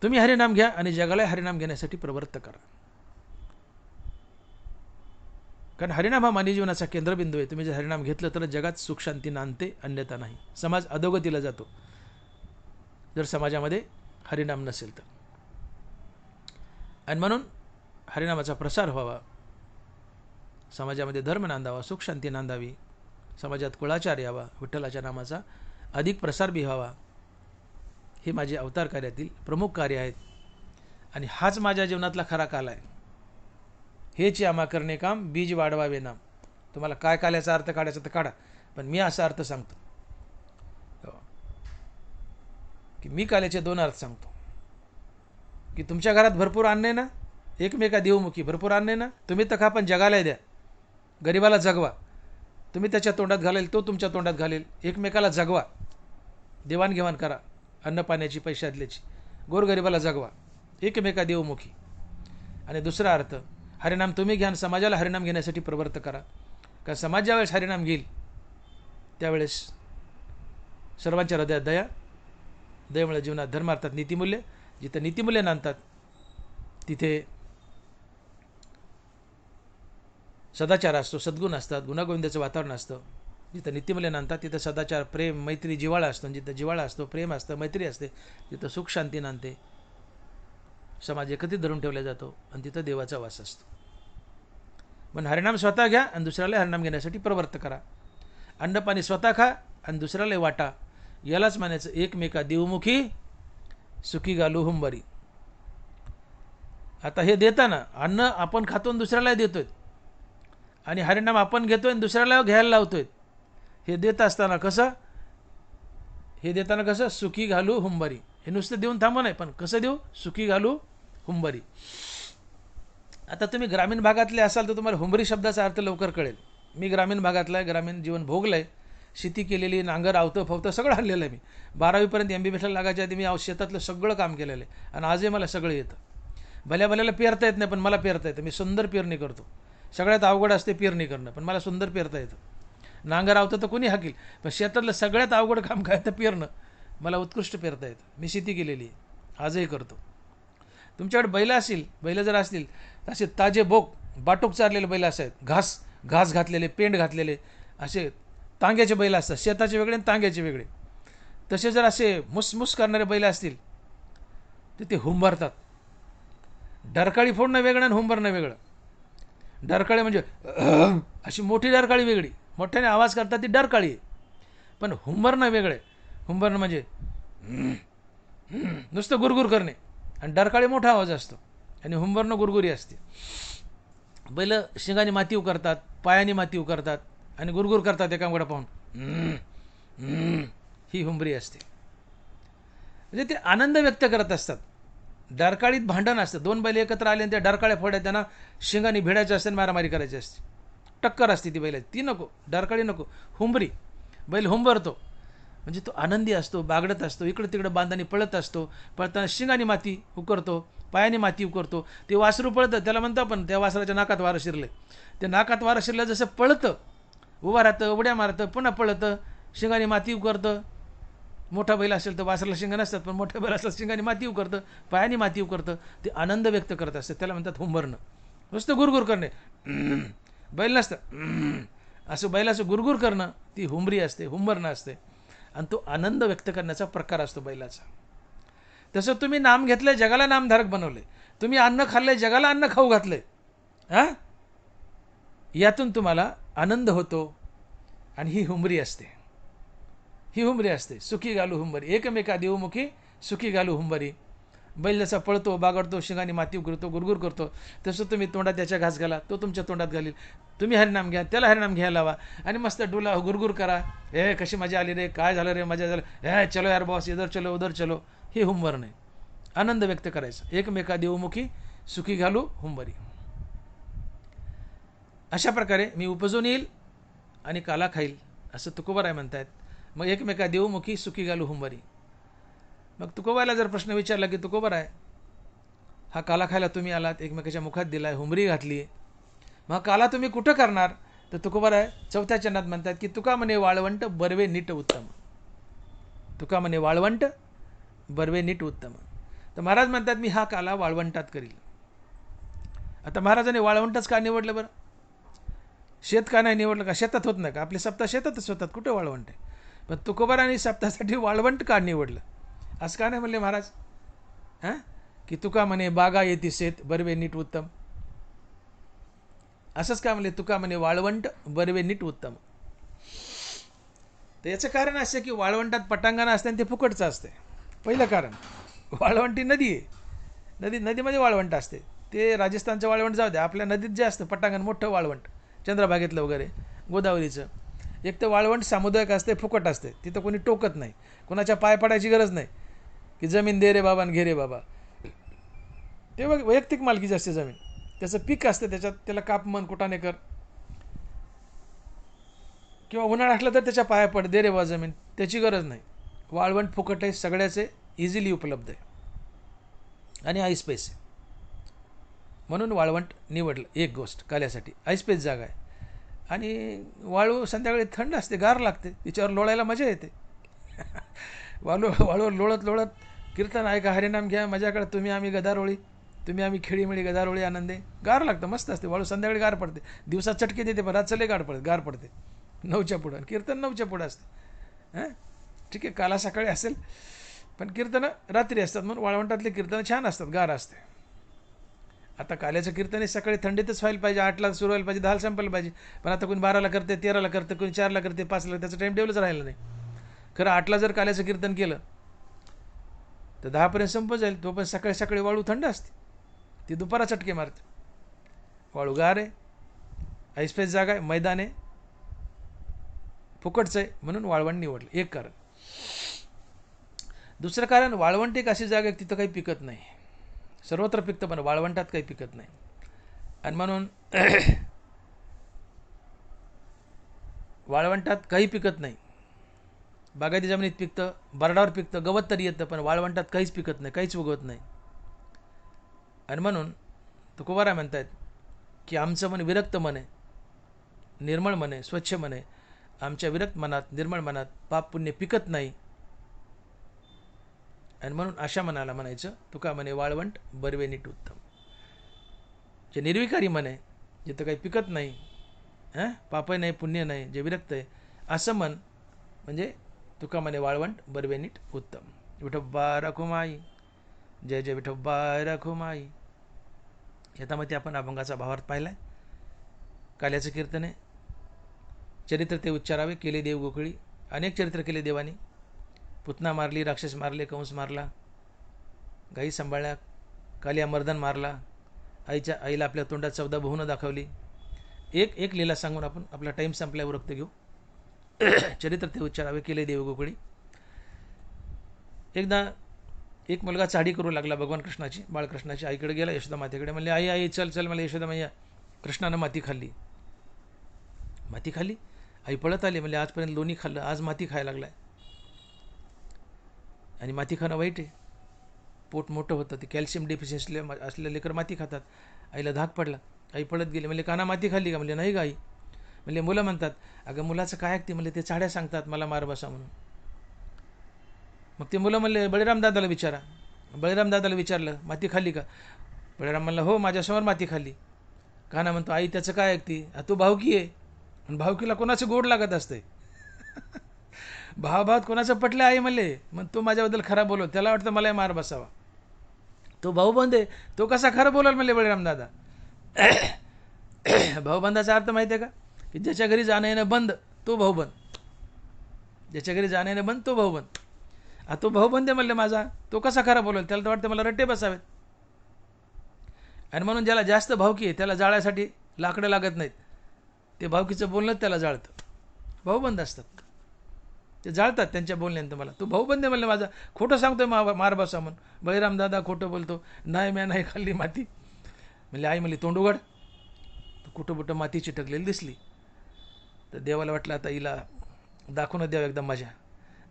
तुम्ही हरिनाम घ्या आणि जगाला हरिनाम घेण्यासाठी प्रवृत्त करा. कारण हरिनाम हा मानवी जीवनाचा केंद्रबिंदू आहे. तुम्ही जर हरिनाम घेतलं तर जगात सुख शांती नांदते, अन्यथा नाही. समाज अधोगतीला जातो जर समाजामध्ये हरिनाम नसेल तर. आणि म्हणून हरिनामाचा प्रसार व्हावा, समाजामध्ये धर्म नांदावा, सुख शांती नांदावी, समाजात कुळाचार यावा, विठ्ठलाच्या नामाचा अधिक प्रसार बी व्हावा, हे माझे अवतार कार्यातील प्रमुख कार्य आहेत. आणि हाच माझ्या जीवनातला खरा काल आहे. हेच आम्हा करणे काम, बीज वाढवावे नाम. तुम्हाला काय काल्याचा अर्थ काढायचा तर काढा, पण मी असा अर्थ सांगतो की मी काल्याचे दोन अर्थ सांगतो की तुमच्या घरात भरपूर अन्न आहे ना, एकमेका देवमुखी, भरपूर अन्न आहे ना, तुम्ही तर खा, पण जगाला द्या, गरिबाला जगवा. तुम्ही त्याच्या तोंडात घालेल, तो तुमच्या तोंडात घालेल, एकमेकाला जगवा, देवाणघेवाण करा, अन्न पाण्याची, पैशातल्याची, गोरगरिबाला जगवा, एकमेका देवमुखी. आणि दुसरा अर्थ, हरिनाम तुम्ही घ्या, समाजाला हरिनाम घेण्यासाठी प्रवृत्त करा. कारण समाज ज्यावेळेस हरिनाम घेईल त्यावेळेस सर्वांच्या हृदयात दया, दयेमुळे जीवनात धर्म अर्थात नीतिमूल्य, जिथे नीतिमूल्य नांदतात तिथे सदाचार असतो, सद्गुण असतात, गुणागोविंदाचं वातावरण असतं. जिथं नीतिमूल्य नांदतात तिथं सदाचार, प्रेम, मैत्री, जिव्हाळा असतो. जिथं जिव्हाळा असतो, प्रेम असतं, मैत्री असते, तिथं सुख शांती नांदते, समाज एकत्रित धरून ठेवला जातो आणि तिथं देवाचा वास असतो. पण हरिनाम स्वतः घ्या आणि दुसऱ्याला हरिनाम घेण्यासाठी प्रवृत्त करा. अन्नपाणी स्वतः खा आणि दुसऱ्याला वाटा, यालाच म्हणायचं एकमेका देवमुखी, सुखी घालू हुंबरी. आता हे देताना अन्न आपण खातो आणि दुसऱ्याला देतोय, आणि हरिनाम आपण घेतोय आणि दुसऱ्याला घ्यायला लावतोय. हे देत असताना कसं, हे देताना कसं, सुखी घालू हुंबरी. हे नुसतं देऊन थांबा नाही, पण कसं देऊ, सुखी घालू हुंबरी. आता तुम्ही ग्रामीण भागातले असाल तर तुम्हाला हुंबरी शब्दाचा अर्थ लवकर कळेल. मी ग्रामीण भागातला आहे, ग्रामीण जीवन भोगलं आहे, शेती केलेली, नांगर, आवतं फवतं सगळं आणलेलं आहे. मी 12वीपर्यंत MBBSला लागायच्या आधी मी शेतातलं सगळं काम केलेलं आहे आणि आजही मला सगळं येतं. भल्या भल्याला पेरता येत नाही, पण मला पेरता येतं. मी सुंदर पेरणी करतो. सगळ्यात अवघड असते पेरणी करणं, पण मला सुंदर पेरता येतं. नांगर आवतं तर कोणी हाकील, पण शेतातलं सगळ्यात अवघड काम काय तर पेरणं, मला उत्कृष्ट पेरता येतं. मी शेती केलेली आहे, आजही करतो. तुमच्याकडे बैल असतील, बैल जर असतील असे ताजे बोक बाटूक चारलेले बैल असतात, घास घातलेले, पेंड घातलेले, असे तांग्याचे बैल असतात, शेताचे वेगळे आणि तांग्याचे वेगळे. तसे जर असे मुसमुस करणारे बैल असतील तर ते हुंबरतात. डरकाळी फोडणं वेगळं आणि हुंबरणं वेगळं. डरकाळी म्हणजे अशी मोठी डरकाळी वेगळी, मोठ्याने आवाज करतात ती डरकाळी आहे. पण हुंबरणं वेगळे. हुंबरणं म्हणजे नुसतं गुरगुर करणे, आणि डरकाळी मोठा आवाज असतो आणि हुंबरणं गुरगुरी असते. बैल शिंगाने माती उकरतात, पायाने माती उकरतात आणि गुरगुर करतात एकाकडे पाहून. ही हुंबरी असते. म्हणजे ते आनंद व्यक्त करत असतात. डरकाळीत भांडण असतं, दोन बैल एकत्र आले आणि त्या डरकाळ्या फोड्या त्यांना शिंगाने भिडायचं असते, मारामारी करायची असते, टक्कर असते ती बैलाची. ती नको, डरकाळी नको, हुंबरी. बैल हुंबरतो म्हणजे तो आनंदी असतो, बागडत असतो, इकडं तिकडं बांधाने पळत असतो. पळताना शिंगाने माती उकरतो, पायाने माती उकरतो. ते वासरू पळतं, त्याला म्हणतो आपण त्या वासराच्या नाकात वारं शिरले. ते नाकात वारं शिरलं जसं पळतं, उभा राहतं, उड्या मारतं, पुन्हा पळतं, शिंगाने माती उकरतं. मोठा बैल असेल तर वासराला शिंगा नसतात, पण मोठ्या बैल असलं शिंगाने माती उकरतं, पायाने माती उकरतं. ते आनंद व्यक्त करत असतं, त्याला म्हणतात हुंबरणं. नुसतं गुरगुर करणे, बैल नसतं असं बैलाचं गुरगुर करणं, ती हुंबरी असते, हुंबरणं असते. आणि तो आनंद व्यक्त करण्याचा प्रकार असतो बैलाचा. तसं तुम्ही नाम घेतलंय, जगाला नामधारक बनवले. तुम्ही अन्न खाल्लंय, जगाला अन्न खाऊ घातलंय. यातून तुम्हाला आनंद होतो आणि ही हुंबरी असते. ही हुंबरी असते, सुखी घालू हुंबरी. एकमेका देवमुखी, सुखी घालू हुंबरी. बैल जसा पळतो, बागडतो, शिंगाने माती उकरतो, गुरगुर करतो, तसं तुम्ही तोंडात त्याच्या घास घाला, तो तुमच्या तोंडात घालील. तुम्ही हरिनाम घ्या, त्याला हरिनाम घ्यायला लावा आणि मस्त गुरगुर करा. कशी मजा आली रे, काय झालं रे, मजा झालं, चलो यार बॉस, इधर चलो उधर चलो. हे हुंबरणे. आनंद व्यक्त करायचा. एकमेका देवमुखी सुखी घालू हुंबरी. अशा प्रकारे मी उपजून येईल आणि काला खाईल असं तुकोबाराय म्हणतायत. मग एकमेका देवमुखी सुखी घालू हुंबरी. मग तुकोबाला जर प्रश्न विचारला की तुकोबाराय, हा काला खायला तुम्ही आलात, एकमेकाच्या मुखात दिलाय, हुंबरी घातली, मग काला तुम्ही कुठं करणार? तर तुकोबाराय चौथ्या चरणात म्हणतात की तुका म्हणे वाळवंट बर्वे नीट उत्तम. तुका म्हणे वाळवंट बर्वे नीट उत्तम. तर महाराज म्हणतात मी हा काला वाळवंटात करील. आता महाराजांनी वाळवंटच का निवडलं बरं? शेत का नाही निवडलं? का शेतात होत नाही का? आपले सप्ताह शेतातच होतात, कुठे वाळवंट आहे? पण तुकोबारांनी सप्ताहासाठी वाळवंट का निवडलं? असं का नाही म्हणले महाराज? हां, की तुका म्हणे बागा येती शेत बर्वे नीट उत्तम. असंच का म्हणले? तुका म्हणे वाळवंट बर्वे नीट उत्तम. तर याचं कारण असं की वाळवंटात पटांगण असते आणि ते फुकटचं असते. पहिलं कारण, वाळवंटी नदी आहे, नदीमध्ये वाळवंट असते. ते राजस्थानचं वाळवंट जाऊ द्या, आपल्या नदीत जे असतं पटांगण मोठं वाळवंट, चंद्रभागेतलं वगैरे, गोदावरीचं, एक तर वाळवंट सामुदायिक असते, फुकट असते. तिथं कोणी टोकत नाही, कोणाच्या पाय पडायची गरज नाही की जमीन दे रे बाबा आणि घे रे बाबा. ते वैयक्तिक मालकीची असते जमीन, त्याचं पीक असतं त्याच्यात, त्याला काप मन कुटाने कर, किंवा उन्हाळा असला तर त्याच्या पाया पड, दे रे बा जमीन, त्याची गरज नाही. वाळवंट फुकट आहे, सगळ्याचे इझिली उपलब्ध आहे आणि आईस पेस आहे. म्हणून वाळवंट निवडलं. एक गोष्ट काल्यासाठी, आईस पेस जागा आहे. आणि वाळू संध्याकाळी थंड असते, गार लागते, तिच्यावर लोळायला मजा येते. वाळूवर लोळत लोळत कीर्तन ऐका, हरिनाम घ्या, मजाकडे, तुम्ही आम्ही गदारोळी, तुम्ही आम्ही खेळीमेळी गदारोळी आनंदे. गार लागतं, मस्त असते. वाळू संध्याकाळी गार पडते, दिवसात चटके देते, पण रातचं लय गार पडते 9च्या पुढं. कीर्तन 9च्या पुढं असते. हां, ठीक आहे, काला सकाळी असेल, पण कीर्तनं रात्री असतात, म्हणून वाळवंटातले कीर्तनं छान असतात, गार असते. आता काल्याचं कीर्तन हे सकाळी थंडीतच व्हायला पाहिजे, 8ला सुरू व्हायला पाहिजे, 10ला संपायला पाहिजे. पण आता कोणी 12ला करते, 13ला करते, कोणी 4ला करते, 5ला, त्याचं टाईम टेबलच राहिलं नाही. खरं 8ला जर काल्याचं कीर्तन केलं तर 10पर्यंत संपत जाईल. तो पण सकाळी सकाळी वाळू थंड असते, ती दुपारा चटके मारते. वाळू गार आहे, ऐसपेस जागा आहे, मैदान आहे, फुकटचं आहे, म्हणून वाळवंट निवडलं. एक कारण. दुसरं कारण, वाळवंट एक अशी जागा आहे तिथं काही पिकत नाही. सर्वत्र पिकतं पण वाळवंटात काही पिकत नाही. आणि म्हणून वाळवंटात काही पिकत नाही. बागायती जमिनीत पिकतं, बरडावर पिकतं, गवत तरी येतं, पण वाळवंटात काहीच पिकत नाही, काहीच उगवत नाही. आणि म्हणून तुकोबाराय म्हणतात की आमचं मन विरक्त मन आहे, निर्मळ मन आहे, स्वच्छ मन आहे. आमच्या विरक्त मनात, निर्मळ मनात पाप पुण्य पिकत नाही. आणि म्हणून अशा मनाला म्हणायचं तुका म्हणे वाळवंट बर्वे नीट उत्तम. जे निर्विकारी मन आहे, जिथं काही पिकत नाही, पाप नाही, पुण्य नाही, जे विरक्त आहे, असं मन म्हणजे तुका म्हणे वाळवंट बर्वे नीट उत्तम. विठोबा रखुमाई, जय जय विठोबा रखुमाई. याच्यामध्ये आपण अभंगाचा भावार्थ पाहिला आहे. काल्याचं कीर्तन आहे. चरित्र ते उच्चारावे, केले देव गोखळी. अनेक चरित्र केले देवानी. पुतना मारली, राक्षस मारले, कंस मारला, गाई सांभाळल्या, कालिया मर्दन मारला, आईला आपल्या तोंडात 14 बहुनं दाखवली. एक लीला सांगून आपण आपला टाईम संपल्यावर रक्त घेऊ. चरित्र ते उच्चारावे, केले देव गोखळी. एकदा एक मुलगा चाडी करू लागला भगवान कृष्णाची, बाळकृष्णाची. आईकडे गेला, यशोदा मातेकडे. म्हणले आई आई चल चल, मला यशोदा मैया, कृष्णानं माती खाल्ली. माती खाल्ली? आई पळत आली. म्हणले आजपर्यंत लोणी खाल्लं, आज माती खायला लागलाय. आणि माती खाणं वाईट आहे, पोट मोठं होतं. ते कॅल्शियम डेफिशियन्सी असलेले लेकर माती खातात. आईला धाक पडला, आई पळत गेली. म्हणले काना माती खाल्ली का? म्हणले नाही का आई. म्हणले मुलं म्हणतात. अगं मुलाचं काय ऐकते? म्हणले ते चाड्या सांगतात मला मार बसा म्हणून. मग ते मुलं म्हणले बळीराम दादाला विचारा. बळीराम दादाला विचारलं माती खाल्ली का? बळीराम म्हणला हो, माझ्यासमोर माती खाल्ली. काना म्हणतो आई त्याचं काय ऐकते? तू भावकी आहे, आणि भावकीला कोणाचं गोड लागत असते. भावाभावात कोणाचं पटलं आई म्हणले, मग तो माझ्याबद्दल खरा बोलव, त्याला वाटतं मला मार बसावा. तो भाऊबंद आहे, तो कसा खरं बोलाल म्हणले बळीराम दादा. भाऊबंदाचा अर्थ माहिती आहे का? की ज्याच्या घरी जाणं येणं बंद तो भाऊबंद, ज्याच्या घरी जाणं येणं बंद तो भाऊबंद. तो भाऊबंद आहे म्हणले माझा, तो कसा खरा बोलेल, त्याला तर वाटतं मला रट्टे बसावेत. आणि म्हणून ज्याला जास्त भावकी आहे त्याला जाळ्यासाठी लाकडं लागत नाहीत, ते भावकीचं बोलणं त्याला जाळतं. भाऊबंद असतात. ते जाळतात त्यांच्या बोलण्यानंतर मला. तू भाऊबंद आहे म्हणलं माझा, खोटं सांगतोय मार बसा म्हणून. बळीराम दादा खोटं बोलतो, नाही म्या नाही खाल्ली माती. म्हणले आई म्हणली तोंड उघड. तर कुठं कुठं माती चिटकलेली दिसली. तर देवाला वाटलं आता हिला दाखवून द्यावं एकदम मजा.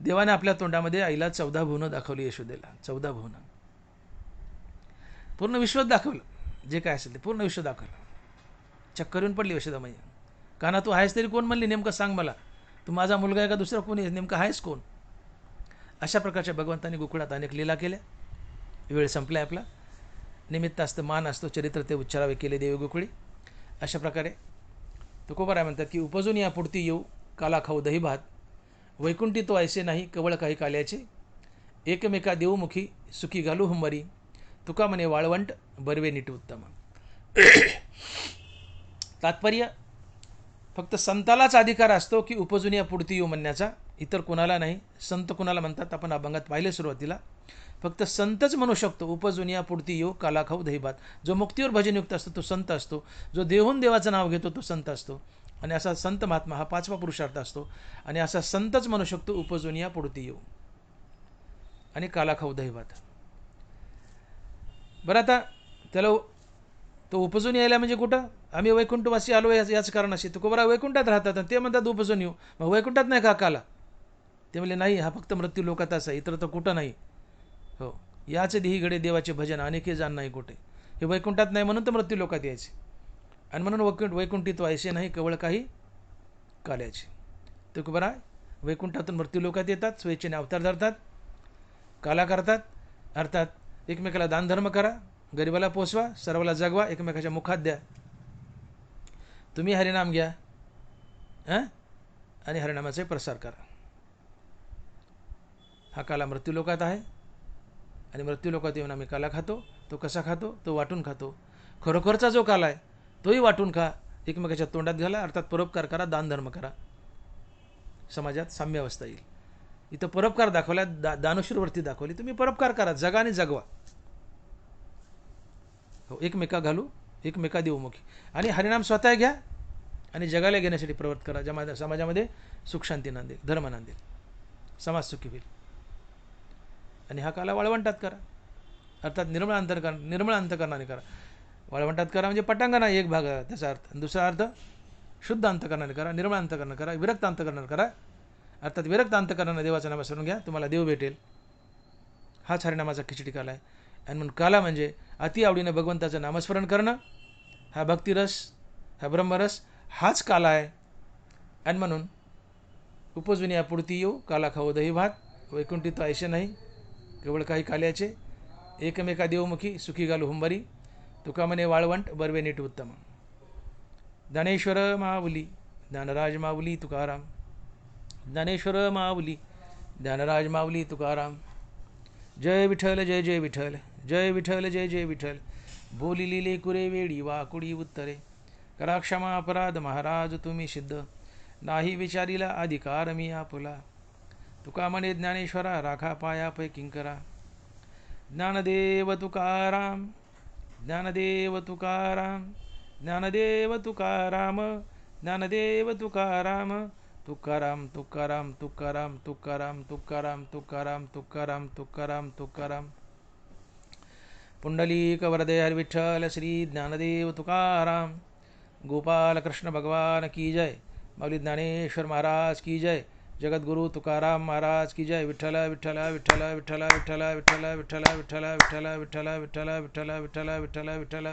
देवाने आपल्या तोंडामध्ये आईला 14 भुवनं दाखवली यशोदेला. 14 भुवनं पूर्ण विश्वच दाखवलं. जे काय असेल ते पूर्ण विश्व दाखवलं. चक्कर येऊन पडली यशोदा मैया. काना तू आहेस तरी कोण म्हणली, नेमकं सांग मला. तू माझा मुलगा आहे का दुसरा कोणी आहे, नेमकं आहेस कोण. अशा प्रकारच्या भगवंतांनी गोकुळात अनेक लीला केल्या. वेळ संपलाय आपला. निमित्त असतं, मान असतो, चरित्र ते उच्चारावे केले देवी गोकुळी. अशा प्रकारे तुकोबाराय म्हणतात की उपजून या पुढती येऊ काला खाऊ दही भात, वैकुंठी तो ऐसे नाही कवळ काही काल्याचे, एकमेका देऊमुखी सुखी घालू हुंबरी, तुका म्हणे वाळवंट बरवे नीट उत्तम. तात्पर्य फक्त संतालाच अधिकार असतो की उपजून या पुढती येऊ म्हणण्याचा, इतर कोणाला नाही. संत कोणाला म्हणतात आपण अभंगात पाहिले सुरुवातीला. फक्त संतच म्हणू शकतो उपजून या पुढती येऊ काला खाऊ दही भात. जो मुक्तीवर भजनयुक्त असतो तो संत असतो. जो देहून देवाचं नाव घेतो तो संत असतो. आणि असा संत महात्मा हा 5वा पुरुषार्थ असतो. आणि असा संतच म्हणू शकतो उपजून या पुढती येऊ आणि काला खाऊ दही भात. बरं आता त्याला तो उपजून यायला म्हणजे कुठं, आम्ही वैकुंठवासी आलो याच कारणाशी. तुकोबरा वैकुंठात राहतात आणि ते म्हणतात उपजून येऊ. मग वैकुंठात नाही का काला. ते म्हणले नाही, हा फक्त मृत्यू लोकातच आहे, इतर तर कुठं नाही. हो, याच देहीगडे देवाचे भजन अनेके जाण नाही कुठे. हे वैकुंठात नाही म्हणून तर मृत्यू लोकात यायचे. आणि म्हणून वैकुंठी तो ऐसे नाही कवळ काही काल्याचे. तुकोबरा वैकुंठातून मृत्यू लोकात येतात, स्वेच्छेने अवतार धरतात, काला करतात. अर्थात एकमेकाला दानधर्म करा, गरिबाला पोचवा, सर्वाला जगवा, एकमेकाच्या मुखात द्या. तुम्ही हरिनाम घ्या आणि हरिनामाचे प्रसार करा. हा काला मृत्यू लोकात आहे आणि मृत्यू लोकात येऊन आम्ही काला खातो. तो कसा खातो, तो वाटून खातो. खरोखरचा जो काला आहे तोही वाटून खा, एकमेकाच्या तोंडात घाला. अर्थात परोपकार करा, दानधर्म करा, समाजात साम्य अवस्था येईल. इथं परोपकार दाखवला, दानशूरवरती दाखवली. तुम्ही परोपकार करा, जगा आणि जगवा. हो, एकमेका घालू, एकमेका देऊमुखी. आणि हरिनाम स्वतः घ्या आणि जगाला घेण्यासाठी प्रवृत्त करा. समाजामध्ये सुख शांती नांदेल, धर्म नांदेल, समाज सुखी होईल. आणि हा काला वाळवंटात करा. अर्थात निर्मळ अंतकरणाने करा. वाळवंटात करा म्हणजे पटांगणा एक भाग त्याचा अर्थ. दुसरा अर्थ शुद्ध अंतकरणाने करा, निर्मळ अंतकरणाने करा, विरक्त अंतकरणाने करा. अर्थात विरक्त अंतकरणाने देवाचं नाम स्मरून घ्या, तुम्हाला देव भेटेल. हाच हरिनामाचा खिचडी काला आहे. आणि म्हणून काला म्हणजे अति आवडीनं भगवंताचं नामस्मरण करणं. हा भक्तिरस, हा ब्रह्मरस, हाच काला आहे. आणि म्हणून उपजून या पुढती येऊ काला खाऊ दही भात, वैकुंठी तो ऐसे नाही केवळ काही काल्याचे, एकमेका देवमुखी सुखी घालू हुंबरी, तुका म्हणे वाळवंट बरवे नीट उत्तम. ज्ञानेश्वर माऊली ज्ञानराज माऊली तुकाराम, ज्ञानेश्वर माऊली ज्ञानराज माऊली तुकाराम. जय विठ्ठल जय जय विठ्ठल, जय विठ्ठल जय जय विठ्ठल. बोली लिले कुरे वेळी वाकुडी उत्तरे, करा क्षमा अपराध महाराज तुम्ही सिद्ध, नाही विचारीला अधिकार मी आपला. तुका म्हणे ज्ञानेश्वरा राखा पाया पै किंकरा. ज्ञानदेव तुकाराम, ज्ञानदेव तुकाराम, ज्ञानदेव तुकाराम, ज्ञानदेव तुकाराम. तुकाराम तुकाराम तुकाराम तुकाराम तुकाराम तुकाराम तुकाराम तुकाराम तुकाराम. पुंडलिक वरदे हरि विठ्ठल श्री ज्ञानदेव तुकाराम. गोपाल कृष्ण भगवान की जय. माऊली ज्ञानेश्वर महाराज की जय. जगद्गुरु तुकाराम महाराज की जय. विठ्ठल विठ्ठल विठ्ठल विठ्ठल विठ्ठल विठ्ठल विठ्ठल विठ्ठल विठ्ठल विठ्ठल विठ्ठल विठ्ठल विठ्ठल विठ्ठल विठ्ठल.